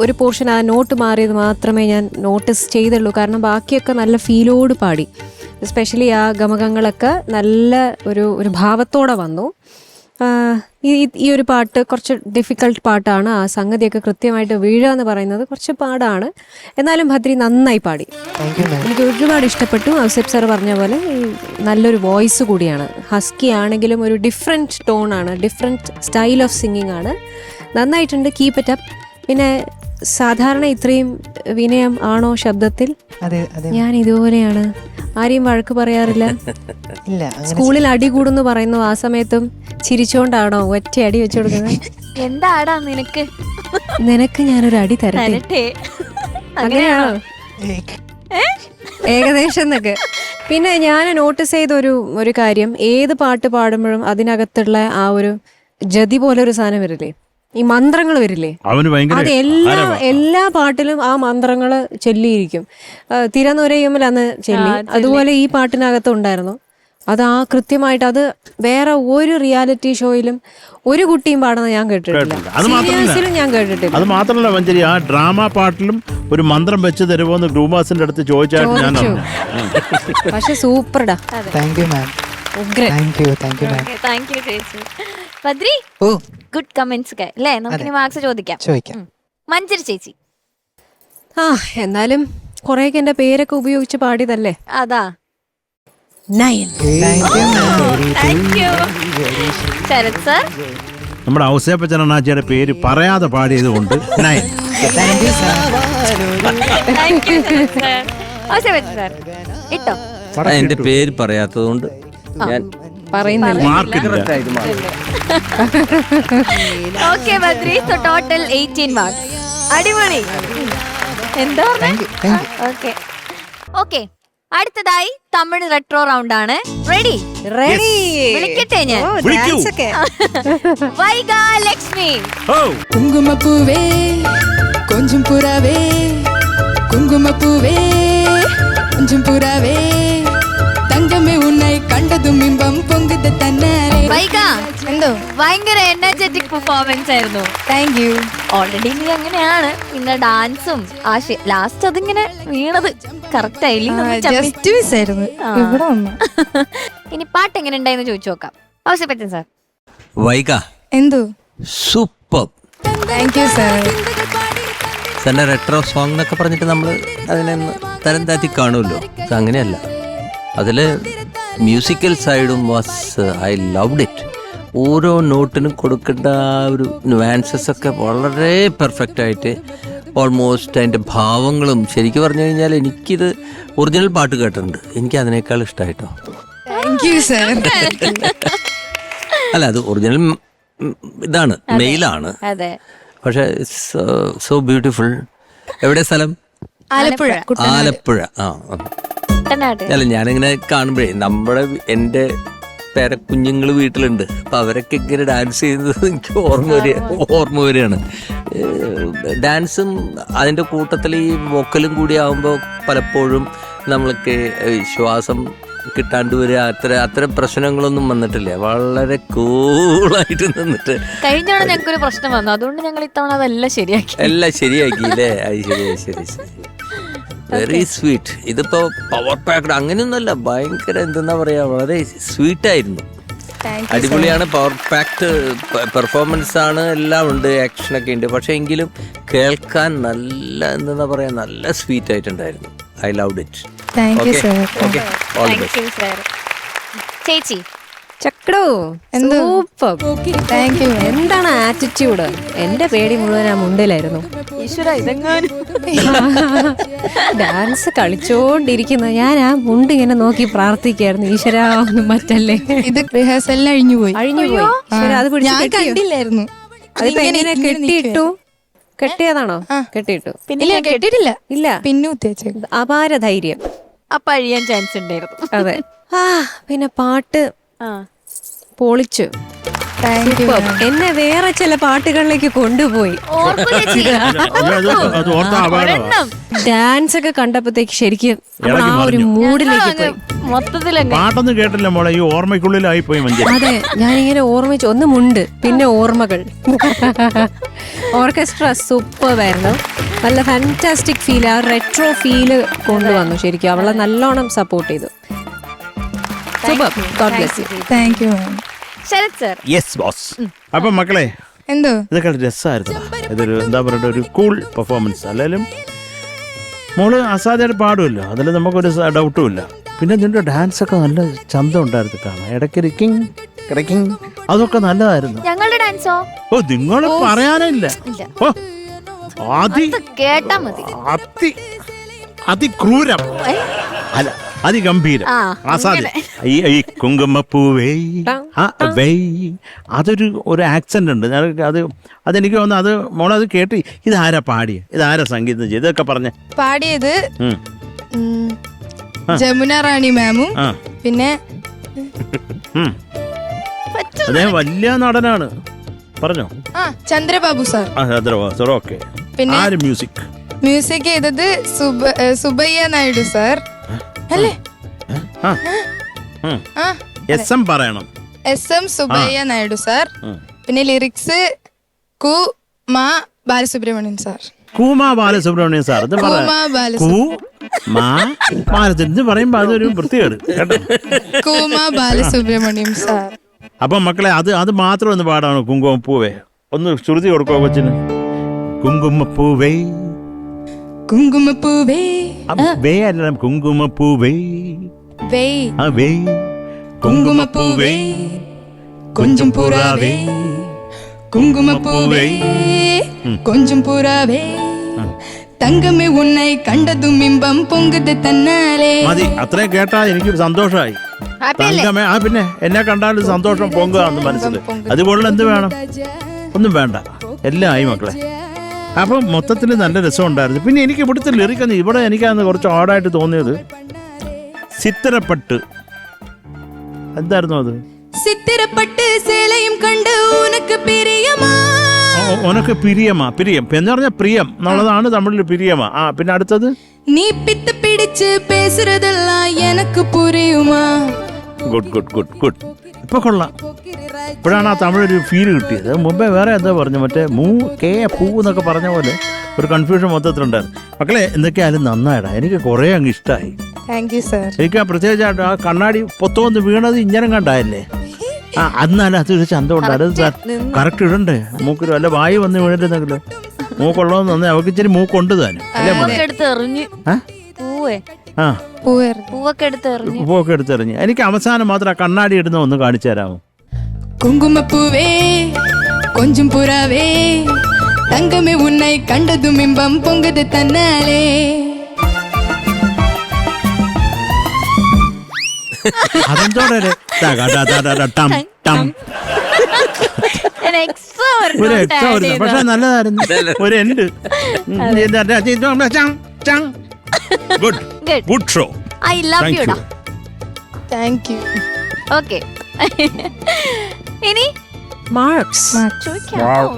ഒരു പോർഷൻ, ആ നോട്ട് മാറിയത് മാത്രമേ ഞാൻ നോട്ടീസ് ചെയ്തുള്ളൂ. കാരണം ബാക്കിയൊക്കെ നല്ല ഫീലോട് പാടി. എസ്പെഷ്യലി ആ ഗമകങ്ങളൊക്കെ നല്ല ഒരു ഭാവത്തോടെ വന്നു. ഈ ഒരു പാട്ട് കുറച്ച് ഡിഫിക്കൽട്ട് പാട്ടാണ്. ആ സംഗതിയൊക്കെ കൃത്യമായിട്ട് വീഴുക എന്ന് പറയുന്നത് കുറച്ച് പാടാണ്. എന്നാലും ബദ്രി നന്നായി പാടി, എനിക്ക് ഒരുപാട് ഇഷ്ടപ്പെട്ടു. ഔസേപ്പ് സാർ പറഞ്ഞ പോലെ നല്ലൊരു വോയിസ് കൂടിയാണ്. ഹസ്കി ആണെങ്കിലും ഒരു ഡിഫറെൻറ്റ് ടോണാണ്, ഡിഫറെൻറ്റ് സ്റ്റൈൽ ഓഫ് സിംഗിങ് ആണ്. നന്നായിട്ടുണ്ട്, കീപ്പ് ഇറ്റ് അപ്പ്. പിന്നെ സാധാരണ ഇത്രയും വിനയം ആണോ ശബ്ദത്തിൽ? ഞാൻ ഇതുപോലെയാണ്, ആരെയും വഴക്ക് പറയാറില്ല. സ്കൂളിൽ അടി കൂടുന്നു പറയുന്നു, ആ സമയത്തും ചിരിച്ചോണ്ടാണോ ഒറ്റ അടി വെച്ചു കൊടുക്കുന്നത്? എന്താടാ നിനക്ക് ഞാനൊരു അടി തരട്ടെ, അങ്ങനെയാണോ? ഏകദേശം എന്നൊക്കെ. പിന്നെ ഞാൻ നോട്ടീസ് ചെയ്ത ഒരു കാര്യം, ഏത് പാട്ട് പാടുമ്പോഴും അതിനകത്തുള്ള ആ ഒരു ജതി പോലെ ഒരു സാധനം വരില്ലേ, ഈ മന്ത്രങ്ങൾ വരില്ലേ, അത് എല്ലാ പാട്ടിലും ആ മന്ത്രങ്ങൾ ചൊല്ലിയിരിക്കും. തിരനുരയുമ്പോൾ അന്ന് ചൊല്ലി, അതുപോലെ ഈ പാട്ടിനകത്ത് ഉണ്ടായിരുന്നു. അത് ആ കൃത്യമായിട്ട്, അത് വേറെ ഒരു റിയാലിറ്റി ഷോയിലും ഒരു കുട്ടിയും പാടുന്നത് ഞാൻ കേട്ടിട്ടില്ല, സീരിയൽസിലും ഞാൻ കേട്ടിട്ടില്ല. അത് മാത്രമല്ല മഞ്ജരി, ആ ഡ്രാമ പാട്ടിലും ഒരു മന്ത്രം വെച്ച് തരുമോന്ന് ഗ്രൂമാസിന്റെ അടുത്ത് ചോദിച്ചായിട്ട് ഞാൻ അറിഞ്ഞു. പക്ഷെ സൂപ്പർഡാ. Thank you ma'am. Badri, good comments ഒക്കെ അല്ലേ? നമുക്ക് മാർക്സ് ചോദിക്കാം. മഞ്ജരി ചേച്ചി, എന്നാലും കൊറേയൊക്കെ എന്റെ പേരൊക്കെ ഉപയോഗിച്ച് പാടിയതല്ലേ, അതാ 9. ശരത് സർ, നമ്മുടെ ഔസേപ്പച്ചനാച്ചിയുടെ പേര് പറയാതെ പാടിയത് കൊണ്ട് 9. ഇട്ടോ എന്റെ പേര് പറയാത്തത് കൊണ്ട് ഞാൻ പറയുന്നില്ല. Okay Badri, so total 18 marks. അടിപൊളി. എന്താ? ഓക്കെ, അടുത്തതായി തമിഴ് റെട്രോ റൗണ്ട് ആണ്. റെഡി? റെഡി. വിളിക്കട്ടെ ഞാൻ? വിളിക്കൂ. വൈഗ ലക്ഷ്മി. കുങ്കുമപ്പൂവേ കൊഞ്ചും പുറാവേ കുങ്കുമപ്പൂവേ കൊഞ്ചും പുറാവേ തങ്കമേ ഉന്നൈ കണ്ടതും ഇമ്പം പൊങ്കുത തന്നാലേ. വൈഗ, എന്തോ ഭയങ്കര എനർജറ്റിക് പെർഫോമൻസ് ആയിരുന്നു. Thank you. ഓൾറെഡി നീ അങ്ങനെയാണ്. പിന്നെ ഡാൻസും ലാസ്റ്റ് അതിങ്ങനെ വീണത് കറക്റ്റ് ആയില്ലേ? ജസ്റ്റ് മിസ് ആയിരുന്നു ഇവിടെ വന്നു. ഇനി പാട്ട് എങ്ങനെ ഉണ്ടായെന്ന് ചോദിച്ചു നോക്കാം. ഔസേപ്പച്ചൻ സാർ. വൈക എന്തോ സൂപ്പർ. Thank you sir. തന്നെ റെട്രോ സോങ് എന്നൊക്കെ പറഞ്ഞിട്ട് നമ്മൾ അതിനെ തരം താത്തി കാണുമല്ലോ. ഇത് അങ്ങനെയല്ല. അതിൽ മ്യൂസിക്കൽ സൈഡും വാസ് ഐ ലവ്ഡ് ഇറ്റ്. ഓരോ നോട്ടിനും കൊടുക്കേണ്ട ഒരു നുവാൻസസ് ഒക്കെ വളരെ പെർഫെക്റ്റ് ആയിട്ട് ഓൾമോസ്റ്റ് അതിൻ്റെ ഭാവങ്ങളും ശരിക്കും പറഞ്ഞു കഴിഞ്ഞാൽ എനിക്കിത് ഒറിജിനൽ പാട്ട് കേട്ടിട്ടുണ്ട്. എനിക്ക് അതിനേക്കാൾ ഇഷ്ടമായിട്ടോ. Thank you sir. അല്ല, അത് ഒറിജിനൽ ഇതാണ്, മെയിലാണ്. അതെ. പക്ഷെ സോ ബ്യൂട്ടിഫുൾ. എവിടെ സ്ഥലം? ആലപ്പുഴ. ആലപ്പുഴ. ആ, കുട്ടനാട്. അല്ല, ഞാനിങ്ങനെ കാണുമ്പോഴേ എൻ്റെ കുഞ്ഞുങ്ങൾ വീട്ടിലുണ്ട്. അപ്പം അവരൊക്കെ ഇങ്ങനെ ഡാൻസ് ചെയ്യുന്നത് എനിക്ക് ഓർമ്മ വരികയാണ്. ഡാൻസും അതിൻ്റെ കൂട്ടത്തിൽ ഈ വോക്കലും കൂടി ആകുമ്പോൾ പലപ്പോഴും നമ്മൾക്ക് ശ്വാസം കിട്ടാണ്ട് വരിക, അത്തരം പ്രശ്നങ്ങളൊന്നും വന്നിട്ടില്ല. വളരെ കൂളായിട്ട് നിന്നിട്ട്. കഴിഞ്ഞ തവണ ഞങ്ങൾക്കൊരു പ്രശ്നം വന്നു, അതുകൊണ്ട് ഞങ്ങൾ ഇത്തവണ അതെല്ലാം ശരിയാക്കി. എല്ലാം ശരിയാക്കിയില്ലേ? അത് ശരി. Very sweet. ഇതിപ്പോ പവർ പാക്ഡ് അങ്ങനെയൊന്നുമല്ല, ഭയങ്കര എന്തെന്നാ പറയാ, വളരെ സ്വീറ്റ് ആയിരുന്നു. അടിപൊളിയാണ്. പവർ പാക്ഡ് പെർഫോമൻസ് ആണ്, എല്ലാം ഉണ്ട്, ആക്ഷനൊക്കെ ഉണ്ട്. പക്ഷെ എങ്കിലും കേൾക്കാൻ നല്ല എന്തെന്നാ പറയാ, നല്ല സ്വീറ്റ് ആയിട്ടുണ്ടായിരുന്നു. I loved it. Thank you sir. Okay, all the best. ചേച്ചി. ചക്കടോ സൂപ്പർ. Thank you. എന്താണ് ആറ്റിറ്റ്യൂഡ്? എന്റെ പേടി മുഴുവൻ ആ മുണ്ടിലായിരുന്നു. ഈശ്വര, ഇതെങ്ങാനും ഡാൻസ് കളിച്ചോണ്ടിരിക്കുന്ന ഞാൻ ആ മുണ്ട് ഇങ്ങനെ നോക്കി പ്രാർത്ഥിക്കായിരുന്നു. ഈശ്വരാ ഒന്നും മറ്റല്ലേ. ഇത് റിഹേഴ്സലിന് അഴിഞ്ഞുപോയി. ഈശ്വരാ, അത് പിടിച്ച് ഞാൻ കെട്ടിയോ? കണ്ടില്ലായിരുന്നു. അതിപ്പോ എങ്ങനെ കെട്ടിയിട്ടു? കെട്ടിയതാണോ? കെട്ടിയിട്ടു. ഇല്ല കെട്ടിയിട്ടില്ല. ഇല്ല, പിന്നെ ഉത്തേച്ചേ. അപാര ധൈര്യം. അപ്പൊ അഴിയാൻ ചാൻസ് ഉണ്ടായിരുന്നു. അതെ. പിന്നെ പാട്ട് ആ, പൊളിച്ചു. Thank you. എന്നെ വേറെ ചില പാട്ടുകളിലേക്ക് കൊണ്ടുപോയി. ഓർക്കൂ ചേച്ചി. അത് ഓർത്ത അപകടമാണ്. ഒരെണ്ണം. ഡാൻസ് ഒക്കെ കണ്ടപ്പോഴത്തേക്ക് ശരിക്കും നമ്മൾ ആ ഒരു ഇളകി മൂഡിലേക്ക് പോയി. മൊത്തത്തിൽ പാട്ടൊന്നും കേട്ടില്ല മോളെ, ഈ ഓർമ്മയ്ക്കുള്ളിലായി പോയി മഞ്ചേരി. അതെ, ഞാനിങ്ങനെ ഓർമ്മിച്ചു. ഒന്ന് മുണ്ട്, പിന്നെ ഓർമ്മകൾ. ഓർക്കസ്ട്ര സൂപ്പറായിരുന്നു. നല്ല ഫാന്റാസ്റ്റിക് ഫീൽ, ആ റെട്രോ ഫീല് കൊണ്ടുവന്നു. ശരിക്കും അവളെ നല്ലോണം സപ്പോർട്ട് ചെയ്തു. Super. God bless you. Thank you ma'am. Sarath sir. Yes boss. അപ്പൊ മക്കളെ, എന്തോ ഇതൊക്കെ രസമായിരുന്നു. ഇതൊരു എന്താ പറയുക, ഒരു കൂൾ പെർഫോമൻസ്. അല്ലെങ്കിലും മോള് അസാധ്യമായിട്ട് പാടുമല്ലോ, അതിൽ നമുക്കൊരു ഡൗട്ടും ഇല്ല. പിന്നെ ഇതിൻ്റെ ഡാൻസൊക്കെ നല്ല ചന്തം ഉണ്ടായിരുന്നു കാണാൻ. ഇടയ്ക്ക് കിടക്കിങ് അതൊക്കെ നല്ലതായിരുന്നു. ഞങ്ങളുടെ ഡാൻസോ? ഓ, നിങ്ങൾ പറയാനില്ല. ഓ, കേട്ടാ മതി. അതിക്രൂരം അല്ല, അതിഗംഭീരം, അസാധ്യം. ഈ കുങ്കുമപ്പൂവേ അതൊരു ആക്സെന്റ് ഉണ്ട്. അതെനിക്ക് തോന്നുന്നു, അത് മോളത് കേട്ട് ഇതാരാ പാടിയ, ഇതാരാ സംഗീതം ചെയ്ത് ഇതൊക്കെ പറഞ്ഞ പാടിയത് ജമുന റാണി മാമും പിന്നെ അദ്ദേഹം വലിയ നടനാണ്. പറഞ്ഞോ. ചന്ദ്രബാബു സാർ. ചന്ദ്രബാബു. ഓക്കെ. പിന്നെ ആര് മ്യൂസിക് ചെയ്തത് സുബയ്യ നായിഡു സാർ അല്ലേ? SM പറയണം. SM Subbaiah Naidu sir. പിന്നെ ലിറിക്സ് മാ ബാലസുബ്രഹ്മണ്യൻ സാർ. കൂമാ ബാലസുബ്രഹ്മണ്യൻ സാർ. ഇത് ഇത് പറയുമ്പോ അതൊരു വൃത്തികേട് കേട്ടോ. കൂമാ ബാലസുബ്രഹ്മണ്യം സാർ. അപ്പൊ മക്കളെ, അത് മാത്രം ഒന്ന് പാടാണോ? കുങ്കുമപ്പൂവേ ഒന്ന് ശ്രുതി കൊടുക്കോ കൊച്ചിന്? കുങ്കുമപ്പൂവേ കുങ്കുമപ്പൂവേ വേ അല്ല, കുങ്കുമപ്പൂവേ വേ കുങ്കുമപ്പൂവേ കൊഞ്ചും പുറാവേ കുങ്കുമപ്പൂവേ കൊഞ്ചും പുറാവേ തങ്കമേ ഉന്നൈ കണ്ടതും ഇമ്പം പൊങ്കുത് തന്നാലേ. മതി, അത്രയും കേട്ടാ എനിക്ക് സന്തോഷമായി. തങ്കമേ, പിന്നെ എന്നെ കണ്ടാലും സന്തോഷം പൊങ്കുകയെന്ന് മനസ്സിൽ. അതുപോലെ എന്ത് വേണം? ഒന്നും വേണ്ട, എല്ലാം ആയി മക്കളെ. അപ്പം മൊത്തത്തിൽ നല്ല രസം ഉണ്ടായിരുന്നു. പിന്നെ എനിക്ക് ഇവിടുത്തെ ലിറിക്കൊന്നും ഇവിടെ എനിക്കന്ന് കുറച്ച് ഓടായിട്ട് തോന്നിയത്, ചിത്തിരപ്പട്ട് എന്തായിരുന്നു അത്? சித்திரப்பட்டு சேலையும் கண்டு உனக்கு பிரியமா ഉനക്ക് പിരിയമാ. പിരിയം എന്ന് പറഞ്ഞാൽ പ്രിയം എന്നുള്ളതാണ് തമിഴിൽ പിരിയമാ. പിന്നെ അടുത്തത് நீ பித்து பிடிச்சு பேசுறதெல்லாம் எனக்கு புரியுமா ഗുഡ് ഗുഡ് ഗുഡ് ഗുഡ്. ഇപ്പൊ കൊള്ളാം. ഇപ്പോഴാണ് ആ തമിഴൊരു ഫീല് കിട്ടിയത്. മുമ്പേ വേറെ എന്താ പറഞ്ഞു, മറ്റേ പൂ എന്നൊക്കെ പറഞ്ഞ പോലെ ഒരു കൺഫ്യൂഷൻ മൊത്തത്തിലുണ്ടായിരുന്നു. മക്കളെ എന്തൊക്കെയായാലും നന്നായിടാ. എനിക്ക് കുറേ അങ്ങ് ഇഷ്ടമായി. Thank you sir. എനിക്ക് പ്രത്യേകിച്ചായിട്ട് ആ കണ്ണാടി പൊത്തോന്ന് വീണത് ഇങ്ങനെ കണ്ടായല്ലേ, എന്നാലും അതൊരു ചന്തം ഉണ്ടായിരുന്നു. കറക്റ്റ് ഇടണ്ടേ മൂക്കിൽ വല്ല വായി വന്ന് വീണിരുന്നെങ്കിലോ. മൂക്കുള്ളതെന്ന് തന്നെ അവർക്ക് ഇച്ചിരി മൂക്കുണ്ട് താനും അല്ലേ? പൂവൊക്കെ എടുത്തെറിഞ്ഞ്. എനിക്ക് അവസാനം മാത്രം ആ കണ്ണാടി ഇടുന്ന ഒന്ന് കാണിച്ചു തരാമോ? குங்குமப்பூவே கொஞ்சம் புறாவே தங்கமே உன்னை கண்டதும் இன்பம் பொங்குது தன்னாலே അതെന്തോടെ ഒരു എക്സ്ട്രാ വരുന്നു. പക്ഷെ നല്ലതായിരുന്നു. ഒരു end. Good good show. I love you. Thank you. Okay, ഇനി marks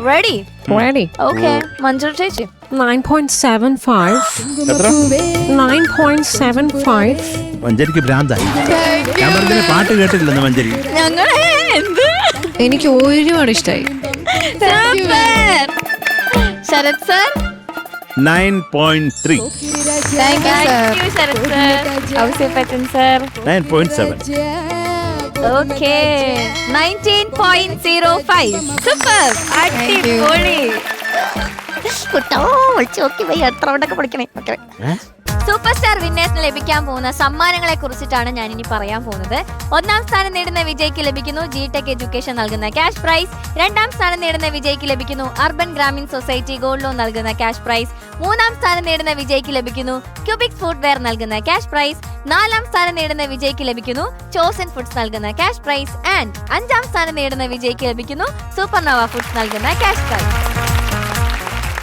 ready? Ready. Okay, Manju ചേച്ചി 9.75. 9.75. മഞ്ചരിക്ക് ഭ്രാന്തായി. ഞാൻ പറഞ്ഞ പാട്ട് കേട്ടില്ലെന്ന് മഞ്ചരി. എനിക്ക് ഒരുപാട് ഇഷ്ടമായി. Sharath sir 9.3. Thank you Sarath sir. Ouseppachan sir 9.7. Okay 19.05. Super, അടിപൊളി. സൂപ്പർ സ്റ്റാർ വിന്നേഴ്സിന് ലഭിക്കാൻ പോകുന്ന സമ്മാനങ്ങളെ കുറിച്ചിട്ടാണ് ഞാൻ ഇനി പറയാൻ പോകുന്നത്. 1ാം സ്ഥാനം നേടുന്ന വിജയ്ക്ക് ലഭിക്കുന്നു ജിടെക് എഡ്യൂക്കേഷൻ നൽകുന്ന ക്യാഷ് പ്രൈസ്. 2ാം സ്ഥാനം നേടുന്ന വിജയ്ക്ക് ലഭിക്കുന്നു urban Grameen society gold loan നൽകുന്ന ക്യാഷ് പ്രൈസ്. 3ാം സ്ഥാനം നേടുന്ന വിജയ്ക്ക് ലഭിക്കുന്നു ക്യൂബിക് ഫുഡ്വെയർ നൽകുന്ന ക്യാഷ് പ്രൈസ്. 4ാം സ്ഥാനം നേടുന്ന വിജയ്ക്ക് ലഭിക്കുന്നു ചോസൻ ഫുഡ്സ് നൽകുന്ന ക്യാഷ് പ്രൈസ്. ആൻഡ് 5ാം സ്ഥാനം നേടുന്ന വിജയ്ക്ക് ലഭിക്കുന്നു സൂപ്പർനോവ ഫുഡ്സ് നൽകുന്ന ക്യാഷ് പ്രൈസ്.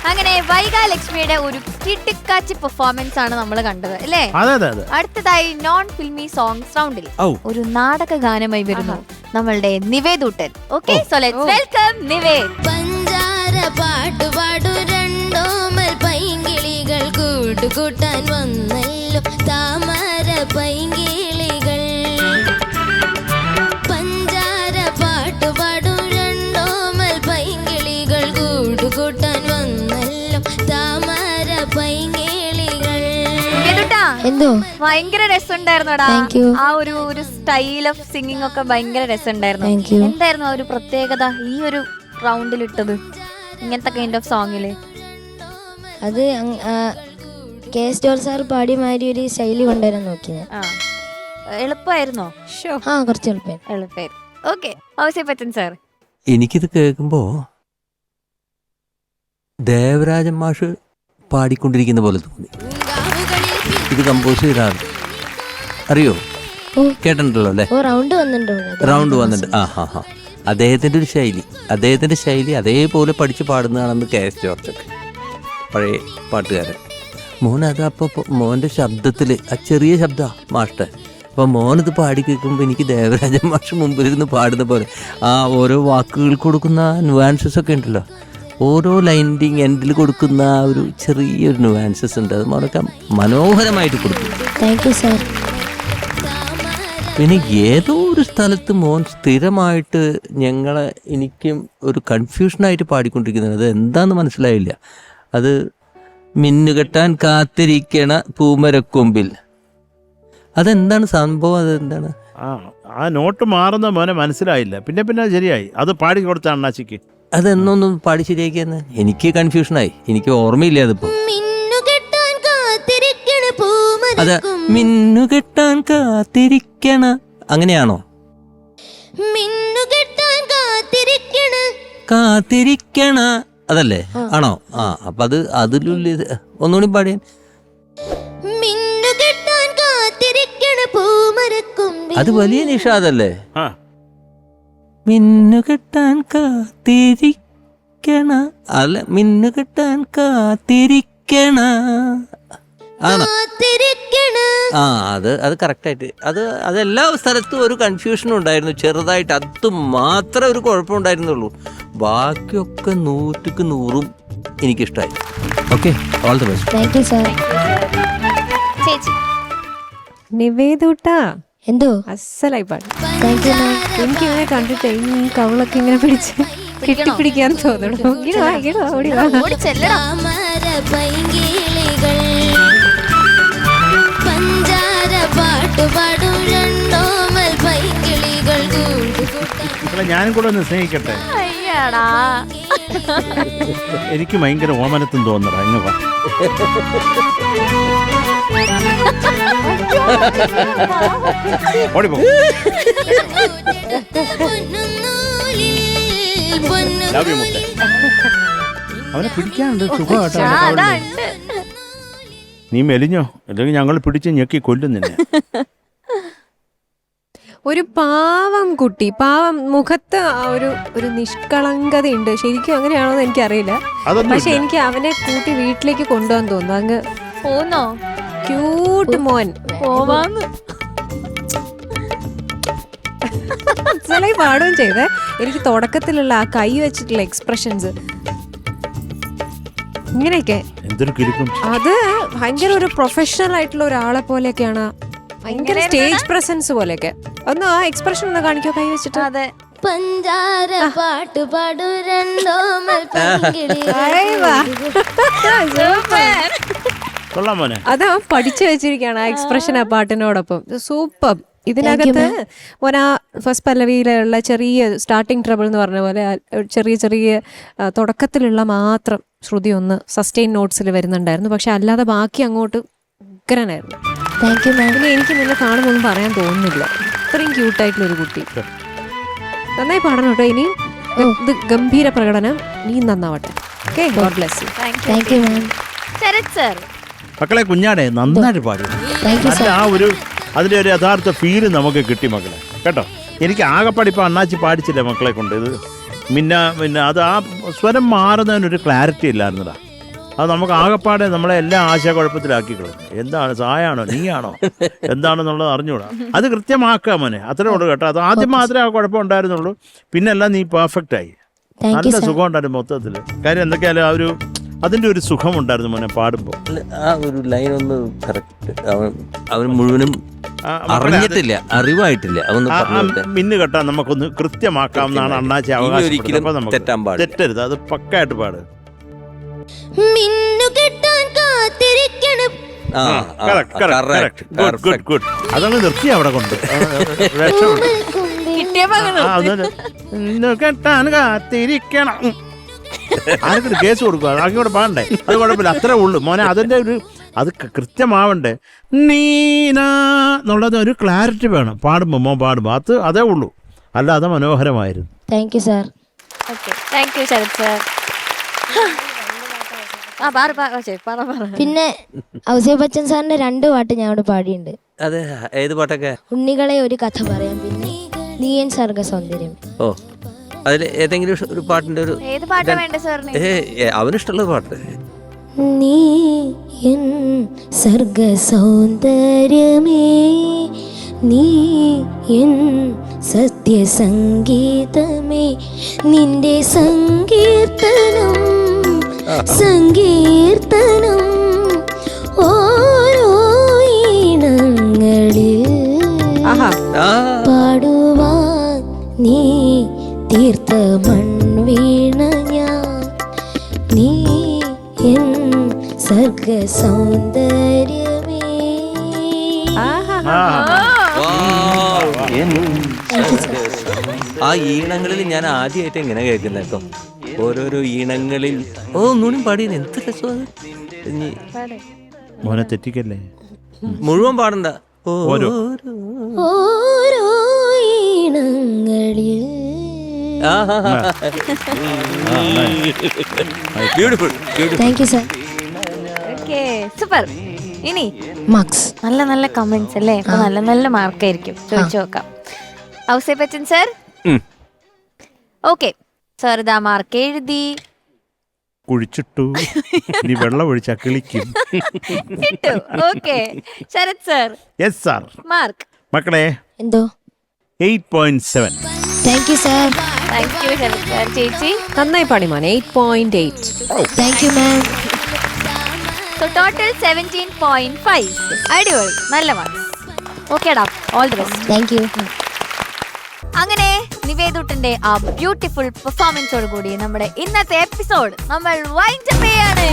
അങ്ങനെ വൈഗാലക്ഷ്മിയുടെ ഒരു കിട്ടിക്കാച്ചി പെർഫോമൻസ് ആണ് നമ്മൾ കണ്ടത് അല്ലേ? അടുത്തതായി നോൺ ഫിൽമി സോങ്സ് റൗണ്ടിൽ ഒരു നാടക ഗാനമായി വരുന്നു നമ്മളുടെ നിവേദൂട്ടൻ. Okay, so let's welcome Nived. പഞ്ചാര പാട്ടുപാടു രണ്ടോമൽ പൈങ്കിളികൾ കൂട്ടുകൂട്ടാൻ വന്നല്ലോ താമര പൈങ്കിളികൾ. പഞ്ചാര പാട്ടുപാടു രണ്ടോമൽ പൈങ്കിളികൾ കൂട്ടുകൂട്ടാൻ വന്നല്ലോ താമര പൈങ്കിളികൾ. എന്തോ ഭയങ്കര രസമുണ്ടായിരുന്നോടാ. ആ ഒരു സ്റ്റൈൽ ഓഫ് സിംഗിങ് ഒക്കെ ഭയങ്കര രസമുണ്ടായിരുന്നു. എന്തായിരുന്നു ആ ഒരു പ്രത്യേകത ഈ ഒരു റൗണ്ടിൽ ഇട്ടത് ഇങ്ങനത്തെ കൈൻഡ് ഓഫ് സോങ്ങില്? അത് കെ സ്റ്റോർ സാർ പാടിയ മാതിരി ഒരു ശൈലി കൊണ്ടുവരാൻ നോക്കിയത്. എളുപ്പമായിരുന്നോ? കുറച്ച് എളുപ്പമായിരുന്നു. Okay, Ouseppachan sir. എനിക്കിത് കേൾക്കുമ്പോ ദേവരാജൻ മാഷ് പാടിക്കൊണ്ടിരിക്കുന്ന പോലെ തോന്നി. ഇത് കമ്പോസ് ചെയ്താണ്, അറിയോ? കേട്ടിട്ടുണ്ടല്ലോ അല്ലേ? റൗണ്ട് വന്നിട്ടുണ്ട്. ഹാ അദ്ദേഹത്തിന്റെ ഒരു ശൈലി, അതേപോലെ പഠിച്ച് പാടുന്നതാണെന്ന് കെ എസ് ജോർജൊക്കെ, പഴയ പാട്ടുകാരൻ. മോൻ അത് അപ്പോൾ മോൻ്റെ ശബ്ദത്തിൽ ആ ചെറിയ ശബ്ദമാണ് മാഷ്ട. അപ്പോൾ മോനിത് പാടി കേൾക്കുമ്പോൾ എനിക്ക് ദേവരാജൻ മാഷ് മുമ്പിലിരുന്ന് പാടുന്ന പോലെ ആ ഓരോ വാക്കുകൾ കൊടുക്കുന്ന നുവാൻസസ് ഒക്കെ ഉണ്ടല്ലോ, ഓരോ ലൈനിൻ്റെ എൻഡിൽ കൊടുക്കുന്ന ആ ഒരു ചെറിയൊരു നുവാൻസസ് ഉണ്ട്, അത് മോനൊക്കെ മനോഹരമായിട്ട് കൊടുക്കും. Thank you sir. പിന്നെ ഏതോ ഒരു സ്ഥലത്ത് മോൻ സ്ഥിരമായിട്ട് എനിക്കും ഒരു കൺഫ്യൂഷനായിട്ട് പാടിക്കൊണ്ടിരിക്കുന്നത്, അത് എന്താണെന്ന് മനസ്സിലായില്ല. അത് മിന്നുകെട്ടാൻ കാത്തിരിക്കണ പൂമരക്കൊമ്പിൽ, അതെന്താണ് സംഭവം? അതെന്താണ്? ആ നോട്ട് മാറുന്ന മോനെ മനസ്സിലായില്ല. പിന്നെ ശരിയായി. അത് പാടി കൊടുത്ത അണ്ണാച്ചിക്ക് അതെന്നൊന്നും പാടി ശരിയാക്കിയെന്ന് എനിക്ക് കൺഫ്യൂഷനായി, എനിക്ക് ഓർമ്മയില്ല. അതിപ്പോ അതെ, മിന്നുകെട്ടാൻ കാത്തിരിക്കണ അങ്ങനെയാണോ? കാത്തിരിക്കണ അതല്ലേ? ആണോ? അപ്പൊ അതിലുള്ള ഒന്നുകൂടി പാടിയാൻ. അത് വലിയ നിഷാദല്ലേ? മിന്നുകെട്ടാൻ കാത്തിരിക്കണ അല്ല, മിന്നുകെട്ടാൻ കാത്തിരിക്കണ ആണ്. ആ അത് കറക്റ്റായിട്ട് അത് എല്ലാ സ്ഥലത്തും ഒരു കൺഫ്യൂഷനും ഉണ്ടായിരുന്നു ചെറുതായിട്ട്. അത് മാത്രമേ ഒരു കുഴപ്പമുണ്ടായിരുന്നുള്ളൂ. ബാക്കിയൊക്കെ 100% എനിക്കിഷ്ടമായി. Okay, all the best. Thank you sir. ചേച്ചി നിവേദൂട്ടാ എന്തോ അസലായി പാടും. Thank you ma'am. എനിക്ക് ഇങ്ങനെ കണ്ടിട്ട് ഈ കവളൊക്കെ ഇങ്ങനെ പിടിച്ച് കെട്ടിപ്പിടിക്കാൻ തോന്നുന്നു. ഓടി വാ. ഓടി ചെല്ലടാ. മക്കളെ ഞാനും കൂടെ ഒന്ന് സ്നേഹിക്കട്ടെ. അയ്യാടാ. എനിക്ക് ഭയങ്കര ഓമനത്തും തോന്നടാ. ഇങ്ങ വാ. ഓടിപ്പോ. Love you, മുത്തേ. അവനെ പിടിക്കാനുണ്ട് സുഖമായിട്ട്. ആ, അതാ ഉണ്ട്. നീ മെലിഞ്ഞോ, അല്ലെങ്കിൽ ഞങ്ങൾ പിടിച്ച് ഞെക്കി കൊല്ലും നിന്നെ. ഒരു പാവം കുട്ടി, പാവം മുഖത്ത് ആ ഒരു നിഷ്കളങ്കതയുണ്ട്. ശരിക്കും അങ്ങനെയാണോന്ന് എനിക്കറിയില്ല. പക്ഷെ എനിക്ക് അവനെ കൂട്ടി വീട്ടിലേക്ക് കൊണ്ടുപോകാൻ തോന്നുന്നു. അങ്ങ് പോന്നോ? ക്യൂട്ട് മോൻ. പോവാന്ന്. അസലായി പാടുകയും ചെയ്തേ. എനിക്ക് തുടക്കത്തിലുള്ള ആ കൈ വെച്ചിട്ടുള്ള എക്സ്പ്രഷൻസ് ഇങ്ങനെയൊക്കെ എന്തൊരു കിലുക്കും. അത് ഭയങ്കര ഒരു പ്രൊഫഷണൽ ആയിട്ടുള്ള ഒരാളെ പോലെയൊക്കെയാണ്. ഭയങ്കര സ്റ്റേജ് പ്രസൻസ് പോലെയൊക്കെ. ഒന്ന് ആ എക്സ്പ്രഷൻ ഒന്ന് കാണിക്കോ കൈ വെച്ചിട്ട്. അതെ. പഞ്ചാര പാട്ട് പാടു രണ്ടോമൽ കൊള്ളാം മോനെ. അത് പഠിച്ചു വെച്ചിരിക്കുകയാണ് ആ എക്സ്പ്രഷൻ ആ പാട്ടിനോടൊപ്പം. സൂപ്പർ. ഇതിനകത്ത് മോനാ ഫസ്റ്റ് പല്ലവിയിലുള്ള ചെറിയ സ്റ്റാർട്ടിങ് ട്രബിൾ എന്ന് പറഞ്ഞ പോലെ ചെറിയ തുടക്കത്തിലുള്ള മാത്രം ശ്രുതി ഒന്ന് സസ്റ്റെയിൻ നോട്ട്സിൽ വരുന്നുണ്ടായിരുന്നു. പക്ഷെ അല്ലാതെ ബാക്കി അങ്ങോട്ട് ഉഗ്രനായിരുന്നു. താങ്ക് യു മാം. പിന്നെ എനിക്ക് നിന്നെ കാണുമ്പോൾ ഒന്നും പറയാൻ തോന്നുന്നില്ല. ഇത്രയും ക്യൂട്ടായിട്ടുള്ളൊരു കുട്ടി. നന്നായി പാടണം കേട്ടോ. ഇനിയും ഇത് ഗംഭീര പ്രകടനം. നീ നന്നാവട്ടെ. Okay, God bless you. Thank you ma'am. Sarath sir. മക്കളെ കുഞ്ഞാടെ നന്നായിട്ട് പാടി. ആ അതിൻ്റെ ഒരു യഥാർത്ഥ ഫീല് നമുക്ക് കിട്ടി മക്കളെ കേട്ടോ. എനിക്ക് ആകെപ്പാടി ഇപ്പം അണ്ണാച്ചി പാടിച്ചില്ല മക്കളെ കൊണ്ട്. ഇത് പിന്നെ അത് ആ സ്വരം മാറുന്നതിനൊരു ക്ലാരിറ്റി ഇല്ലായിരുന്നടാ. അത് നമുക്ക് ആകെപ്പാടെ നമ്മളെ എല്ലാ ആശയക്കുഴപ്പത്തിലാക്കിക്കളെ. എന്താണ് സായാണോ നീയാണോ എന്താണെന്നുള്ളത് അറിഞ്ഞൂടാ. അത് കൃത്യമാക്കുക മോനെ, അത്രേ ഉള്ളൂ കേട്ടോ. അത് ആദ്യം മാത്രമേ ആ കുഴപ്പം ഉണ്ടായിരുന്നുള്ളൂ. പിന്നെ എല്ലാം നീ പെർഫെക്റ്റ് ആയി. നല്ല സുഖം ഉണ്ടായിരുന്നു മൊത്തത്തിൽ. കാര്യം എന്തൊക്കെയാലും ആ ഒരു അതിൻ്റെ ഒരു സുഖം ഉണ്ടായിരുന്നു മോനെ പാടുമ്പോൾ. ആ ഒരു ലൈൻ ഒന്ന് കറക്റ്റ് അവൻ മുഴുവനും അറിഞ്ഞിട്ടില്ല, അറിവായിട്ടില്ല. മിന്നു കെട്ടാൻ നമുക്കൊന്ന് കൃത്യമാക്കാമെന്നാണ് അണ്ണാച്ചി അവകാശം. തെറ്റരുത്, അത് പക്കായിട്ട് പാട്. അതങ്ങ് നിർത്തി അവിടെ കൊണ്ട് കെട്ടാൻ കാത്തിരിക്കണം. ആർക്കൊരു കേസ് കൊടുക്കുക, ആർക്കൂടെ പാടണ്ടേ? അത് കുഴപ്പമില്ല, അത്രേ ഉള്ളൂ മോനെ. അതിൻ്റെ ഒരു അത് കൃത്യമാവണ്ടേ. നീന എന്നുള്ളത് ഒരു ക്ലാരിറ്റി വേണം പാടുമ്പോൾ. മോൻ പാടുമ്പോൾ അതേ ഉള്ളൂ, അല്ലാതെ മനോഹരമായിരുന്നു. Thank you sir. Thank you Sarath sir. പിന്നെ ഔസേപ്പ് ബച്ചൻ സാറിന്റെ 2 പാട്ട് ഞാൻ അവിടെ പാടിയിട്ടുണ്ട്. അതെ, ഏത് പാട്ടൊക്കെ? ഉണ്ണികളെ ഒരു കഥ പറയാം, പിന്നെ നീ എൻ സർഗ സൗന്ദര്യം. ഓ, അതിൽ ഏതെങ്കിലും ഒരു പാട്ടിന്റെ ഒരു ഏത് പാട്ടാ വേണ്ട സാറിന്? അവനിഷ്ടമുള്ള പാട്ട്. നീ എൻ സർഗ സൗന്ദര്യമേ, നീ എൻ സത്യസംഗീതമേ, നിന്റെ സങ്കീർത്തനം സങ്കീർത്തനം ഓരോ ഈണങ്ങളിൽ പാടുവാൻ നീ തീർത്ത മൺവീണ ഞാൻ, നീ എൻ സർഗ സൗന്ദര്യമേ. ആ ഈണങ്ങളിൽ ഞാൻ ആദ്യമായിട്ട് എങ്ങനെ കേൾക്കുന്ന കേട്ടോ. ഓരോരോ ഈണങ്ങളിൽ ഒന്നുകൂടി പാടിയത് എന്ത് രസം. മോനെ തെറ്റിക്കല്ലേ, മുഴുവൻ പാടണ്ട. ഓരോ ഈണങ്ങളിൽ. Beautiful. Thank you sir. Okay, super. ഇനി മാർക്സ്. നല്ല നല്ല കമന്റ്സ് അല്ലേ? അപ്പൊ നല്ല നല്ല മാർക്കായിരിക്കും. ചോദിച്ചു നോക്കാം. Ouseppachan sir. Okay sir, ഇതാ മാർക്ക് എഴുതി. കുഴിച്ചിട്ടു, ഇനി വെള്ളം ഒഴിച്ചാ കിളിക്കും. കിട്ടു. ഓക്കെ, Sharath sir. Yes sir. Mark. മക്കളെ എന്തോ 8.7. Thank you sir. Thank you Sarath sir. ചേച്ചി നന്നായി പാടി മോനെ. 8.8. Thank you ma'am. So total 17.5. അടിപൊളി, നല്ല മാർക്സ്. ഓക്കേടാ, all the best. Thank you. അങ്ങനെ നിവേദുട്ടന്റെ ആ ബ്യൂട്ടിഫുൾ പെർഫോമൻസോട് കൂടി നമ്മുടെ ഇന്നത്തെ എപ്പിസോഡ് നമ്മൾ വൈൻഡ് അപ്പ് ചെയ്യാണ്.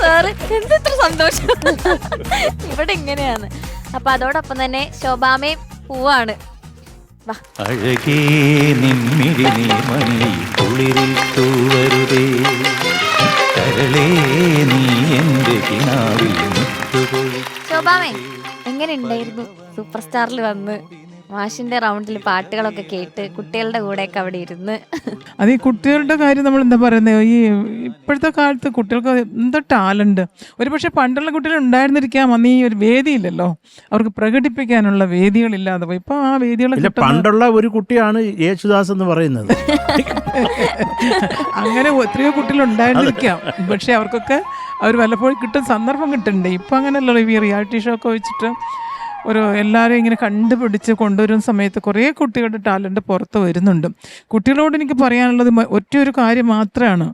സാറ് എന്തെത്ര സന്തോഷം. ഇവിടെ ഇങ്ങനെയാണ്. അപ്പൊ അതോടൊപ്പം തന്നെ ശോഭാമയും പോവാണ്. അഴകേ നിൻമിഴി നീ മണി കുളിരിൽ തൂവരുതേ, കരളേ നീ എൻ്റെ കിനാവിൽ മുത്തുപോയി. ശോഭാമേ, എങ്ങനെ ഉണ്ടായിരുന്നു സൂപ്പർ സ്റ്റാറിൽ വന്ന് മാഷിന്റെ റൗണ്ടിൽ പാട്ടുകളൊക്കെ കേട്ട് കുട്ടികളുടെ കൂടെയൊക്കെ അവിടെ ഇരുന്ന്? അത് ഈ കുട്ടികളുടെ കാര്യം നമ്മൾ എന്താ പറയുന്നത്, ഈ ഇപ്പോഴത്തെ കാലത്ത് കുട്ടികൾക്ക് എന്താ ടാലന്റ്. ഒരു പക്ഷെ പണ്ടുള്ള കുട്ടികൾ ഉണ്ടായിരുന്നിരിക്കാം, അന്ന് ഈ ഒരു വേദിയില്ലല്ലോ, അവർക്ക് പ്രകടിപ്പിക്കാനുള്ള വേദികളില്ലാതെ പോയി. ഇപ്പൊ ആ വേദികൾ പണ്ടുള്ള ഒരു കുട്ടിയാണ് യേശുദാസ് എന്ന് പറയുന്നത്. അങ്ങനെ എത്രയോ കുട്ടികൾ ഉണ്ടായിരുന്നിരിക്കാം, പക്ഷെ അവർക്കൊക്കെ അവർ വല്ലപ്പോഴും കിട്ടുന്ന സന്ദർഭം കിട്ടുന്നുണ്ട്. ഇപ്പൊ അങ്ങനെയല്ലോ, ഈ റിയാലിറ്റി ഷോ ഒക്കെ വെച്ചിട്ട് ഒരു എല്ലാവരും ഇങ്ങനെ കണ്ടുപിടിച്ച് കൊണ്ടുവരുന്ന സമയത്ത് കുറേ കുട്ടികളുടെ ടാലൻറ്റ് പുറത്ത് വരുന്നുണ്ട്. കുട്ടികളോട് എനിക്ക് പറയാനുള്ളത് ഒറ്റയൊരു കാര്യം മാത്രമാണ്,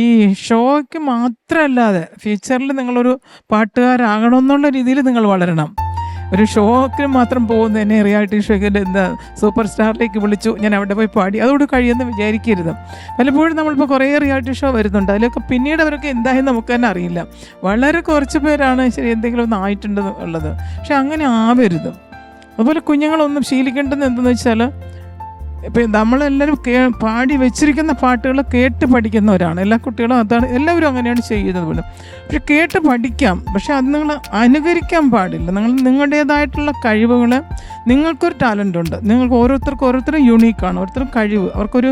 ഈ ഷോയ്ക്ക് മാത്രമല്ലാതെ ഫ്യൂച്ചറിൽ നിങ്ങളൊരു പാട്ടുകാരാകണമെന്നുള്ള രീതിയിൽ നിങ്ങൾ വളരണം. ഒരു ഷോക്ക് മാത്രം പോകുന്നതന്നെ റിയാലിറ്റി ഷോയ്ക്ക് എന്താ സൂപ്പർ സ്റ്റാറിലേക്ക് വിളിച്ചു, ഞാൻ അവിടെ പോയി പാടി, അതോട് കഴിയുമെന്ന് വിചാരിക്കരുത്. പലപ്പോഴും നമ്മളിപ്പോൾ കുറേ റിയാലിറ്റി ഷോ വരുന്നുണ്ട്, അതിലൊക്കെ പിന്നീട് അവരൊക്കെ എന്തായെന്ന് നമുക്ക് തന്നെ അറിയില്ല. വളരെ കുറച്ച് പേരാണ് ശരി എന്തെങ്കിലും ഒന്ന് ആയിട്ടുണ്ട് ഉള്ളത്. പക്ഷെ അങ്ങനെ ആവരുത്. അതുപോലെ കുഞ്ഞുങ്ങളൊന്നും ശീലിക്കേണ്ടത് എന്തെന്ന് വെച്ചാൽ, ഇപ്പം നമ്മളെല്ലാവരും പാടി വെച്ചിരിക്കുന്ന പാട്ടുകൾ കേട്ട് പഠിക്കുന്നവരാണ് എല്ലാ കുട്ടികളും. അതാണ് എല്ലാവരും അങ്ങനെയാണ് ചെയ്യുന്നത് പോലും. പക്ഷെ കേട്ട് പഠിക്കാം, പക്ഷെ അത് നിങ്ങൾ അനുകരിക്കാൻ പാടില്ല. നിങ്ങൾ നിങ്ങളുടേതായിട്ടുള്ള കഴിവുകൾ, നിങ്ങൾക്കൊരു ടാലൻ്റ് ഉണ്ട്, നിങ്ങൾക്ക് ഓരോരുത്തരും യൂണീക്കാണ്, ഓരോരുത്തരും കഴിവ്, അവർക്കൊരു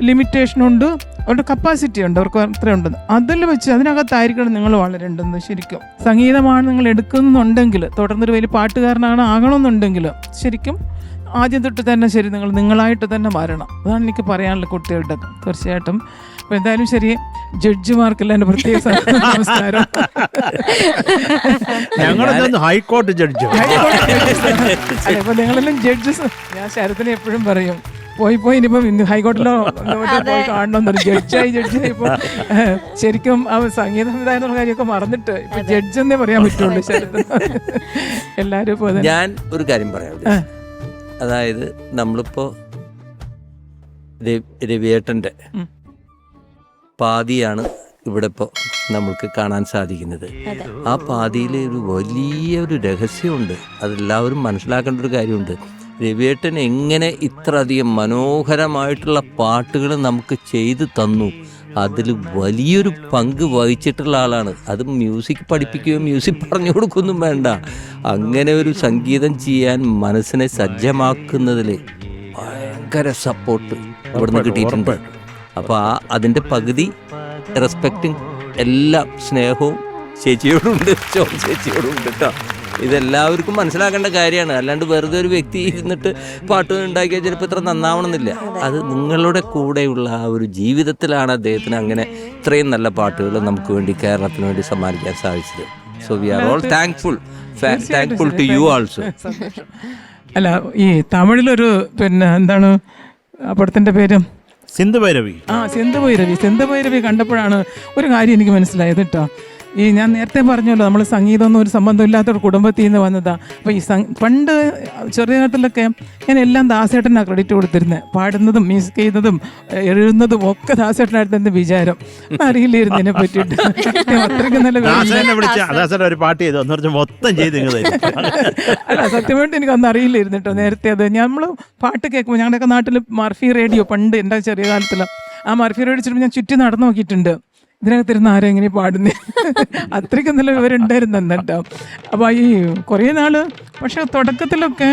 ലിമിറ്റേഷനുണ്ട്, അവരുടെ കപ്പാസിറ്റി ഉണ്ട്, അവർക്ക് അത്രയുണ്ട്. അതിൽ വെച്ച് അതിനകത്തായിരിക്കണം നിങ്ങൾ വളരേണ്ടത്. ശരിക്കും സംഗീതമാണ് നിങ്ങൾ എടുക്കുന്നുണ്ടെങ്കിൽ, തുടർന്നൊരു വലിയ പാട്ടുകാരനാണ് ആകണമെന്നുണ്ടെങ്കിൽ ശരിക്കും ആദ്യം തൊട്ട് തന്നെ ശരി നിങ്ങൾ നിങ്ങളായിട്ട് തന്നെ വരണം. അതാണ് എനിക്ക് പറയാനുള്ള കുട്ടികളുടെ. തീർച്ചയായിട്ടും. അപ്പോൾ എന്തായാലും ശരി, ജഡ്ജിമാർക്കെല്ലാം എൻ്റെ പ്രത്യേക നമസ്കാരം. ഞങ്ങളെന്താ ഹൈക്കോടതി ജഡ്ജ്. അതെ, അപ്പോൾ നിങ്ങളെല്ലാം ജഡ്ജസ്. ഞാൻ ശരത്തിനെ എപ്പോഴും പറയും, പോയി ഇനിയിപ്പം ഹൈക്കോടതിയിലോ പോയി കാണണമെന്ന്. ജഡ്ജായി ഇപ്പോൾ ശരിക്കും ആ സംഗീത സംവിധാനം കാര്യമൊക്കെ മറന്നിട്ട് ഇപ്പൊ ജഡ്ജ് എന്നേ പറയാൻ പറ്റുള്ളൂ ശരത്തിന്. എല്ലാവരും ഇപ്പോൾ ഞാൻ ഒരു കാര്യം പറയാം. അതായത് നമ്മളിപ്പോൾ രവിയേട്ടൻ്റെ പാതിയാണ് ഇവിടെ ഇപ്പോൾ നമ്മൾക്ക് കാണാൻ സാധിക്കുന്നത്. ആ പാതിയിൽ ഒരു വലിയൊരു രഹസ്യമുണ്ട്, അതെല്ലാവരും മനസ്സിലാക്കേണ്ട ഒരു കാര്യമുണ്ട്. രവിയേട്ടൻ എങ്ങനെ ഇത്ര അധികം മനോഹരമായിട്ടുള്ള പാട്ടുകൾ നമുക്ക് ചെയ്തു തന്നു, അതിൽ വലിയൊരു പങ്ക് വഹിച്ചിട്ടുള്ള ആളാണ്. അത് മ്യൂസിക് പഠിപ്പിക്കുകയോ മ്യൂസിക് പറഞ്ഞു കൊടുക്കുകയൊന്നും വേണ്ട, അങ്ങനെ ഒരു സംഗീതം ചെയ്യാൻ മനസ്സിനെ സജ്ജമാക്കുന്നതിൽ ഭയങ്കര സപ്പോർട്ട് ഇവിടുന്ന് കിട്ടിയിട്ടുണ്ട്. അപ്പോൾ അതിൻ്റെ പകുതി റെസ്പെക്റ്റും എല്ലാ സ്നേഹവും ചേച്ചിയോടുണ്ട്, ചേച്ചിയോടുണ്ട് കേട്ടോ. ഇതെല്ലാവർക്കും മനസ്സിലാക്കേണ്ട കാര്യമാണ്. അല്ലാണ്ട് വെറുതെ ഒരു വ്യക്തി ഇരുന്നിട്ട് പാട്ട് ഉണ്ടാക്കിയാൽ ചിലപ്പോൾ ഇത്ര നന്നാവണമെന്നില്ല. അത് നിങ്ങളുടെ കൂടെയുള്ള ആ ഒരു ജീവിതത്തിലാണ് അദ്ദേഹത്തിന് അങ്ങനെ ഇത്രയും നല്ല പാട്ടുകൾ നമുക്ക് വേണ്ടി കേരളത്തിന് വേണ്ടി സമ്മാനിക്കാൻ സാധിച്ചത്. So we are all thankful to you also. അല്ല, ഈ തമിഴിലൊരു എന്താണ് പടത്തിൻ്റെ പേര്, സിന്ധു ഭൈരവി. സിന്ധു ഭൈരവി കണ്ടപ്പോഴാണ് ഒരു കാര്യം എനിക്ക് മനസ്സിലായത് കേട്ടോ. ഈ ഞാൻ നേരത്തെ പറഞ്ഞല്ലോ, നമ്മൾ സംഗീതമൊന്നും ഒരു സംബന്ധമില്ലാത്തൊരു കുടുംബത്തിൽ നിന്ന് വന്നതാണ്. അപ്പോൾ ഈ പണ്ട് ചെറിയ കാലത്തിലൊക്കെ ഞാൻ എല്ലാം ദാസേട്ടനാണ് ക്രെഡിറ്റ് കൊടുത്തിരുന്നത്. പാടുന്നതും മ്യൂസിക് ചെയ്യുന്നതും എഴുതുന്നതും ഒക്കെ ദാസേട്ടനായിരുന്നു എൻ്റെ വിചാരം. അറിയില്ലായിരുന്നു ഇതിനെ പറ്റിയിട്ട്. അത്രയ്ക്ക് നല്ല ഒരു പാട്ട് ചെയ്തു മൊത്തം ചെയ്ത്. അല്ല, സത്യമായിട്ട് എനിക്കന്ന് അറിയില്ലായിരുന്നു കേട്ടോ നേരത്തെ. അത് നമ്മൾ പാട്ട് കേൾക്കുമ്പോൾ ഞങ്ങളുടെയൊക്കെ നാട്ടിൽ മർഫി റേഡിയോ, പണ്ട് എൻ്റെ ചെറിയ കാലത്തിൽ ആ മർഫി റേഡിയോ വെച്ചിട്ട് ഞാൻ ചുറ്റി നടന്നു നോക്കിയിട്ടുണ്ട്, ഇതിനകത്തിരുന്ന് ആരും എങ്ങനെ പാടുന്നേ. അത്രയ്ക്കും നല്ല വിവരമുണ്ടായിരുന്നു എന്നിട്ടോ. അപ്പോൾ ഈ കുറേ നാൾ, പക്ഷെ തുടക്കത്തിലൊക്കെ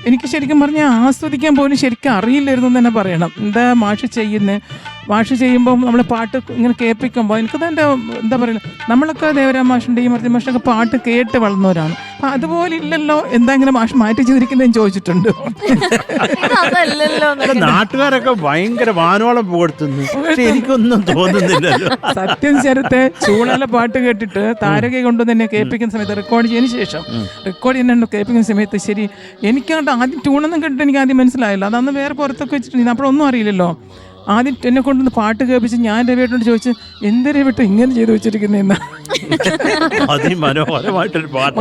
എനിക്ക് ശരിക്കും പറഞ്ഞാൽ ആസ്വദിക്കാൻ പോലും ശരിക്കും അറിയില്ലായിരുന്നു എന്ന് തന്നെ പറയണം. എന്താ മാഷ് ചെയ്യുന്നത്, മാഷ് ചെയ്യുമ്പോൾ നമ്മൾ പാട്ട് ഇങ്ങനെ കേൾപ്പിക്കുമ്പോൾ എനിക്കത് എൻ്റെ എന്താ പറയുക, നമ്മളൊക്കെ ദേവരാം മാഷിൻ്റെയും മറ്റേ മാഷിനൊക്കെ പാട്ട് കേട്ട് വളർന്നവരാണ്. അപ്പം അതുപോലെ ഇല്ലല്ലോ, എന്താ ഇങ്ങനെ മാഷ് മാറ്റി ചെയ്തിരിക്കുന്നതെന്ന് ചോദിച്ചിട്ടുണ്ട്. നാട്ടുകാരൊക്കെ ഭയങ്കര വാനോളം പുകഴ്ത്തുന്നു, പക്ഷെ എനിക്കൊന്നും തോന്നുന്നില്ലല്ലോ. സത്യം ചരത്തെ ചൂളല പാട്ട് കേട്ടിട്ട് താരകയെ കൊണ്ടുവന്ന് എന്നെ കേൾപ്പിക്കുന്ന സമയത്ത് റെക്കോർഡ് ചെയ്തതിന് ശേഷം റെക്കോർഡ് ചെയ്യുന്ന കേൾപ്പിക്കുന്ന സമയത്ത് ശരി എനിക്കങ്ങോട്ട് ആദ്യം ട്യൂണൊന്നും കേട്ടിട്ട് എനിക്ക് ആദ്യം മനസ്സിലായില്ല. അതന്ന് വേറെ പുറത്തൊക്കെ വെച്ചിട്ടുണ്ട്, അപ്പോഴൊന്നും അറിയില്ലല്ലോ. ആദ്യം എന്നെ കൊണ്ടൊന്ന് പാട്ട് കേൾപ്പിച്ച് ഞാൻ രവിയേട്ടനോട് ചോദിച്ചു, എന്ത് രവിയേട്ടൻ ഇങ്ങനെ ചെയ്ത് വെച്ചിരിക്കുന്നതെന്നാ. മനോഹരമായിട്ടൊരു പാട്ട്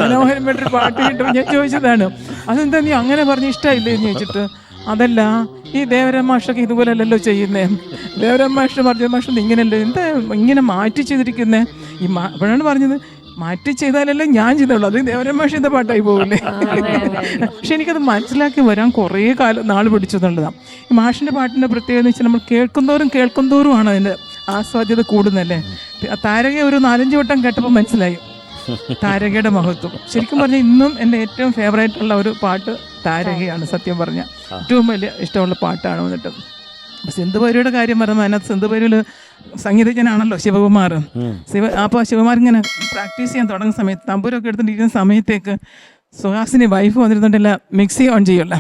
കേട്ടപ്പോൾ ഞാൻ ചോദിച്ചതാണ്, അതെന്താ നീ അങ്ങനെ പറഞ്ഞ് ഇഷ്ടമായില്ലേ എന്ന് ചോദിച്ചിട്ട്, അതല്ല ഈ ദേവരാം മാഷൊക്കെ ഇതുപോലെ അല്ലല്ലോ ചെയ്യുന്നേ, ദേവരാം മാഷ് പറഞ്ഞ മാഷ് ഇങ്ങനെയല്ലേ, എന്താ ഇങ്ങനെ മാറ്റി ചെയ്തിരിക്കുന്നേ. അപ്പോഴാണ് പറഞ്ഞത്, മാറ്റി ചെയ്താലല്ലേ ഞാൻ ചെയ്തോളൂ, അത് ദേവരാം മാഷ് എന്താ പാട്ടായി പോകില്ലേ. പക്ഷെ എനിക്കത് മനസ്സിലാക്കി വരാൻ കുറേ നാൾ പിടിച്ചു എന്നുള്ളതാണ്. ഈ മാഷിൻ്റെ പാട്ടിൻ്റെ പ്രത്യേകത എന്ന് വെച്ചാൽ നമ്മൾ കേൾക്കുന്തോറുമാണ് അതിൻ്റെ ആസ്വാദ്യത കൂടുന്നല്ലേ. താരകയെ ഒരു 4-5 വട്ടം കേട്ടപ്പോൾ മനസ്സിലായി താരകയുടെ മഹത്വം. ശരിക്കും പറഞ്ഞാൽ ഇന്നും എൻ്റെ ഏറ്റവും ഫേവറേറ്റ് ഉള്ള ഒരു പാട്ട് താരകയാണ്. സത്യം പറഞ്ഞാൽ ഏറ്റവും വലിയ ഇഷ്ടമുള്ള പാട്ടാണ് വന്നിട്ട്. സിന്ധുഭൈരവിയുടെ കാര്യം പറയുമ്പോൾ അതിനകത്ത് സിന്ധുഭൈരവിൽ സംഗീതജ്ഞനാണല്ലോ ശിവകുമാർ. അപ്പോൾ ശിവകുമാർ ഇങ്ങനെ പ്രാക്ടീസ് ചെയ്യാൻ തുടങ്ങുന്ന സമയത്ത് തമ്പൂരൊക്കെ എടുത്തിട്ടിരിക്കുന്ന സമയത്തേക്ക് സുഹാസിനി വൈഫ് വന്നിരുന്നുണ്ടല്ല മിക്സി ഓൺ ചെയ്യല്ല,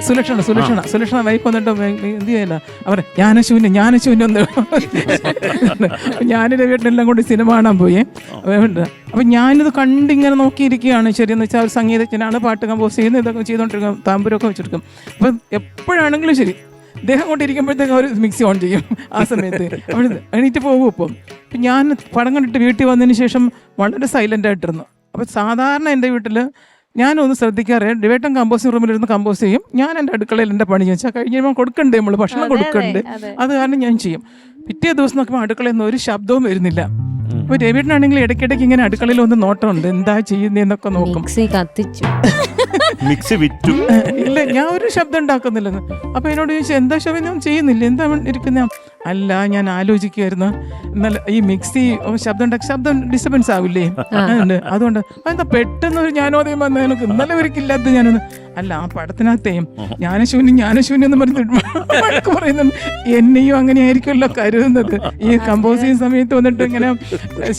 സുലക്ഷണ വൈഫ് വന്നിട്ട് എന്ത് ചെയ്യല്ല, അവർ ജ്ഞാനശൂന്യം ഒന്ന് ഞാനിൻ്റെ വീട്ടിലെല്ലാം കൊണ്ട് സിനിമ കാണാൻ പോയി. അപ്പം ഞാനിത് കണ്ടിങ്ങനെ നോക്കിയിരിക്കുകയാണ്. ശരിയെന്ന് വെച്ചാൽ ഒരു സംഗീതജ്ഞനാണ്, പാട്ട് കമ്പോസ് ചെയ്യുന്നത്, ഇതൊക്കെ ചെയ്തുകൊണ്ടിരിക്കും, താമ്പൂരൊക്കെ വെച്ചെടുക്കും. അപ്പം എപ്പോഴാണെങ്കിലും ശരി അദ്ദേഹം കൊണ്ടിരിക്കുമ്പോഴത്തേക്ക് അവർ മിക്സി ഓൺ ചെയ്യും. ആ സമയത്ത് അവിടെ എണീറ്റ് പോകും. ഇപ്പം ഞാൻ പടം കണ്ടിട്ട് വീട്ടിൽ വന്നതിന് ശേഷം വളരെ സൈലൻ്റ് ആയിട്ടിരുന്നു. അപ്പോൾ സാധാരണ എൻ്റെ വീട്ടിൽ ഞാനൊന്ന് ശ്രദ്ധിക്കാറില്ല, ഡിവേട്ടൻ കമ്പോസിങ് റൂമിലിരുന്ന് കമ്പോസ് ചെയ്യും, ഞാൻ എൻ്റെ അടുക്കളയിൽ എൻ്റെ പണി വെച്ചാൽ കഴിഞ്ഞ് കഴിയുമ്പോൾ കൊടുക്കണ്ടേ, നമ്മൾ ഭക്ഷണം കൊടുക്കണ്ടേ, അത് കാരണം ഞാൻ ചെയ്യും. പിറ്റേ ദിവസം നോക്കുമ്പോൾ അടുക്കളയിൽ നിന്ന് ഒരു ശബ്ദവും വരുന്നില്ല. അപ്പോൾ രവിയേട്ടനാണെങ്കിൽ ഇടയ്ക്കിടയ്ക്ക് ഇങ്ങനെ അടുക്കളയിൽ ഒന്ന് നോട്ടമുണ്ട്, എന്താ ചെയ്യുന്നതെന്നൊക്കെ നോക്കും. മിക്സി വിറ്റു ഇല്ല, ഞാൻ ഒരു ശബ്ദം ഉണ്ടാക്കുന്നില്ലെന്ന്. അപ്പൊ എന്നോട് ചോദിച്ചാൽ എന്താ ശബ്ദം, ഞാൻ ചെയ്യുന്നില്ല, എന്താ ഇരിക്കുന്ന. അല്ല, ഞാൻ ആലോചിക്കുമായിരുന്നു, എന്നാൽ ഈ മിക്സി ശബ്ദം ഡിസ്റ്റർബൻസ് ആവില്ലേ, അതുകൊണ്ട് എന്താ പെട്ടെന്ന് ഒരു ജ്ഞാനോദയം വന്ന എനിക്ക് ഇന്നലെ ഒരിക്കലില്ലാത്ത ഞാനൊന്ന് അല്ല ആ പടത്തിനകത്തെയും ജ്ഞാനശൂന്യം എന്ന് പറഞ്ഞിട്ട് പറയുന്നുണ്ട്. എന്നെയും അങ്ങനെ ആയിരിക്കുമല്ലോ കരുതുന്നത്. ഈ കമ്പോസ് ചെയ്യുന്ന സമയത്ത് വന്നിട്ട് ഇങ്ങനെ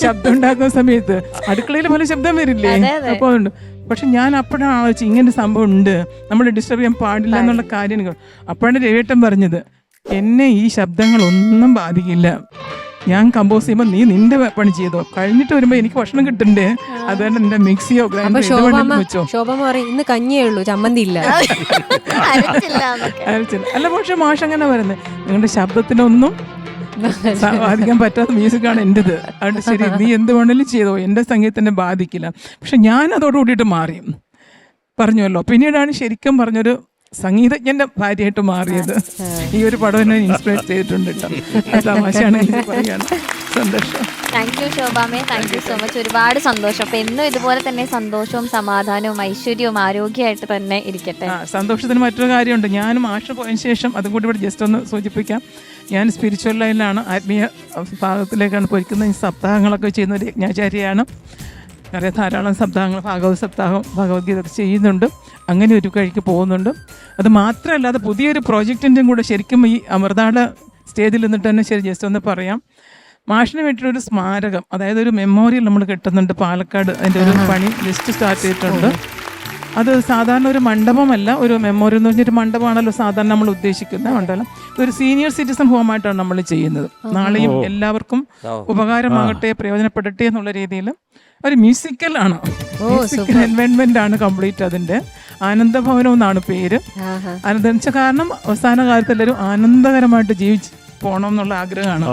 ശബ്ദം ഉണ്ടാക്കുന്ന സമയത്ത് അടുക്കളയിൽ പല ശബ്ദം വരില്ലേ, അപ്പോൾ അതുകൊണ്ട്. പക്ഷെ ഞാൻ അപ്പോഴാണ് ആലോചിച്ച് ഇങ്ങനെ സംഭവം ഉണ്ട്, നമ്മൾ ഡിസ്റ്റർബ് ചെയ്യാൻ പാടില്ല എന്നുള്ള കാര്യം. അപ്പോഴാണ് രവിയേട്ടൻ പറഞ്ഞത്, എന്നെ ഈ ശബ്ദങ്ങളൊന്നും ബാധിക്കില്ല, ഞാൻ കമ്പോസ് ചെയ്യുമ്പോൾ നീ നിന്റെ പണി ചെയ്തോ, കഴിഞ്ഞിട്ട് വരുമ്പോൾ എനിക്ക് ഭക്ഷണം കിട്ടണ്ടേ, അതുകൊണ്ട് എന്റെ മിക്സിയോ ഗ്രൈൻഡറോ വെച്ചോ. ഇന്ന് കഞ്ഞിയേ ഉള്ളൂ, ചമ്മന്തി ഇല്ല. അല്ല, പക്ഷെ മാഷ് അങ്ങനെ പറയുന്നത്, നിങ്ങളുടെ ശബ്ദത്തിനൊന്നും ബാധിക്കാൻ പറ്റാത്ത മ്യൂസിക്കാണ് എൻ്റെത്, അതുകൊണ്ട് ശരി നീ എന്ത് വേണമെങ്കിലും ചെയ്തോ, എൻ്റെ സംഗീതത്തിനെ ബാധിക്കില്ല. പക്ഷെ ഞാൻ അതോട് കൂടിയിട്ട് മാറി പറഞ്ഞുവല്ലോ. പിന്നീടാണ് ശരിക്കും പറഞ്ഞൊരു സംഗീതജ്ഞന്റെ ഭാര്യയായിട്ട് മാറിയത്. ഈ ഒരു പടം എന്നെ ഇൻസ്പയർ ചെയ്തിട്ടുണ്ട് കേട്ടോ. തമാശയാണ് പറയാണ്. സന്തോഷം. താങ്ക് യു ശോഭാമേ, താങ്ക് യു സോ മച്ച്. ഒരുപാട് സന്തോഷം. അപ്പൊ എന്നും ഇതുപോലെ തന്നെ സന്തോഷവും സമാധാനവും ഐശ്വര്യവും ആരോഗ്യമായിട്ട് തന്നെ ഇരിക്കട്ടെ. സന്തോഷത്തിന് മറ്റൊരു കാര്യമുണ്ട്. ഞാനും മാഷ് പോയതിനു ശേഷം അതും കൂടി ഇവിടെ ജസ്റ്റ് ഒന്ന് സൂചിപ്പിക്കാം. ഞാൻ സ്പിരിച്വൽ ലൈനിലാണ്, ആത്മീയ ഭാഗത്തിലേക്കാണ് പോയിരിക്കുന്നത്. ഈ സപ്താഹങ്ങളൊക്കെ ചെയ്യുന്ന ഒരു യജ്ഞാചാര്യയാണ്. അറിയാം, ധാരാളം സപ്താഹങ്ങൾ, ഭാഗവത സപ്താഹം, ഭഗവത്ഗീത ചെയ്യുന്നുണ്ട്. അങ്ങനെ ഒരു കഴിക്ക് പോകുന്നുണ്ട്. അത് മാത്രമല്ലാതെ പുതിയൊരു പ്രോജക്റ്റിൻ്റെയും കൂടെ ശരിക്കും ഈ അമൃതാള സ്റ്റേജിൽ നിന്നിട്ട് തന്നെ ശരി ജസ്റ്റ് ഒന്ന് പറയാം. മാഷിന് വേണ്ടിയിട്ടൊരു സ്മാരകം, അതായത് ഒരു മെമ്മോറിയൽ നമ്മൾ കിട്ടുന്നുണ്ട് പാലക്കാട്. അതിൻ്റെ ഒരു പണി ജസ്റ്റ് സ്റ്റാർട്ട് ചെയ്തിട്ടുണ്ട്. അത് സാധാരണ ഒരു മണ്ഡപമല്ല, ഒരു മെമ്മോറിയൽ എന്ന് പറഞ്ഞൊരു മണ്ഡപമാണല്ലോ സാധാരണ നമ്മൾ ഉദ്ദേശിക്കുന്ന മണ്ഡലം. ഇതൊരു സീനിയർ സിറ്റിസൺ ഹോമായിട്ടാണ് നമ്മൾ ചെയ്യുന്നത്. നാളെയും എല്ലാവർക്കും ഉപകാരമാകട്ടെ, പ്രയോജനപ്പെടട്ടെ എന്നുള്ള രീതിയിൽ ഒരു മ്യൂസിക്കൽ ആണ്, മ്യൂസിക്കൽ എൻവയൺമെന്റ് ആണ് കംപ്ലീറ്റ്. അതിന്റെ ആനന്ദഭവനം എന്നാണ് പേര്. ആനന്ദിച്ച കാരണം അവസാന കാലത്ത് എല്ലാവരും ആനന്ദകരമായിട്ട് ജീവിച്ച് പോകണം എന്നുള്ള ആഗ്രഹമാണ്.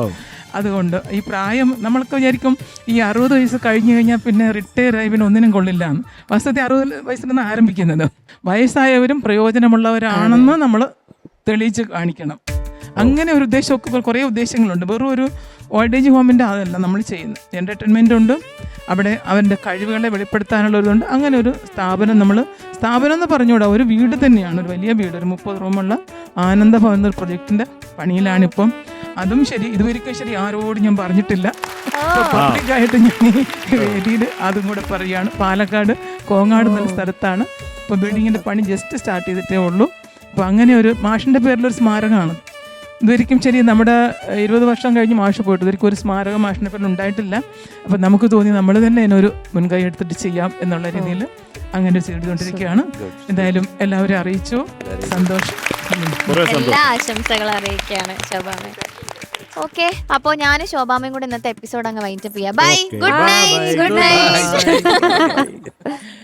അതുകൊണ്ട് ഈ പ്രായം നമ്മൾക്ക് വിചാരിക്കും ഈ 60 വയസ്സ് കഴിഞ്ഞു കഴിഞ്ഞാൽ പിന്നെ റിട്ടയർ ആയി പിന്നെ ഒന്നിനും കൊള്ളില്ല എന്ന്. വാസ്തവത്തിൽ 60 വയസ്സിലാണ് ആരംഭിക്കുന്നത്. വയസ്സായവരും പ്രയോജനമുള്ളവരാണെന്ന് നമ്മൾ തെളിയിച്ച് കാണിക്കണം. അങ്ങനെ ഒരു ഉദ്ദേശമൊക്കെ കുറേ ഉദ്ദേശങ്ങളുണ്ട്. വെറും ഒരു ഓൾഡ് ഏജ് ഹോമിൻ്റെ അതല്ല നമ്മൾ ചെയ്യുന്നത്. എൻ്റർടൈൻമെൻ്റ് ഉണ്ട്, അവിടെ അവൻ്റെ കഴിവുകളെ വെളിപ്പെടുത്താനുള്ളതുണ്ട്. അങ്ങനെ ഒരു സ്ഥാപനം എന്ന് പറഞ്ഞുകൂടാ, ഒരു വീട് തന്നെയാണ്, ഒരു വലിയ വീട്, ഒരു 30 റൂമുള്ള ആനന്ദഭവൻ എന്ന പ്രൊജക്റ്റിൻ്റെ പണിയിലാണിപ്പം. അതും ശരി, ഇതുവരെയൊക്കെ ശരി ആരോടും ഞാൻ പറഞ്ഞിട്ടില്ല. പബ്ലിക്കായിട്ട് ഞാൻ ഈ വേദിയിൽ അതും കൂടെ പറയുകയാണ്. പാലക്കാട് കോങ്ങാട് എന്ന സ്ഥലത്താണ് ഇപ്പോൾ ബിൽഡിങ്ങിൻ്റെ പണി ജസ്റ്റ് സ്റ്റാർട്ട് ചെയ്തിട്ടേ ഉള്ളൂ. അപ്പോൾ അങ്ങനെ ഒരു മാഷിൻ്റെ പേരിലൊരു സ്മാരകമാണ്. ഇതൊരിക്കും ശരി നമ്മുടെ 20 വർഷം കഴിഞ്ഞ് മാഷ് പോയിട്ട് ഇതൊരിക്കും ഒരു സ്മാരക മാഷിനെ പോലെ ഉണ്ടായിട്ടില്ല. അപ്പം നമുക്ക് തോന്നി നമ്മൾ തന്നെ അതിനൊരു മുൻകൈ എടുത്തിട്ട് ചെയ്യാം എന്നുള്ള രീതിയിൽ അങ്ങനെ ചെയ്തുകൊണ്ടിരിക്കുകയാണ്. എന്തായാലും എല്ലാവരും അറിയിച്ചു, സന്തോഷം. എല്ലാ ആശംസകളും അറിയിക്കുകയാണ് ശോഭാമ. ഓക്കെ, അപ്പോ ഞാനും ശോഭാമയും കൂടെ ഇന്നത്തെ എപ്പിസോഡ് അങ്ങ് വൈൻഡപ്പ് ചെയ്യാം. Bye, good night.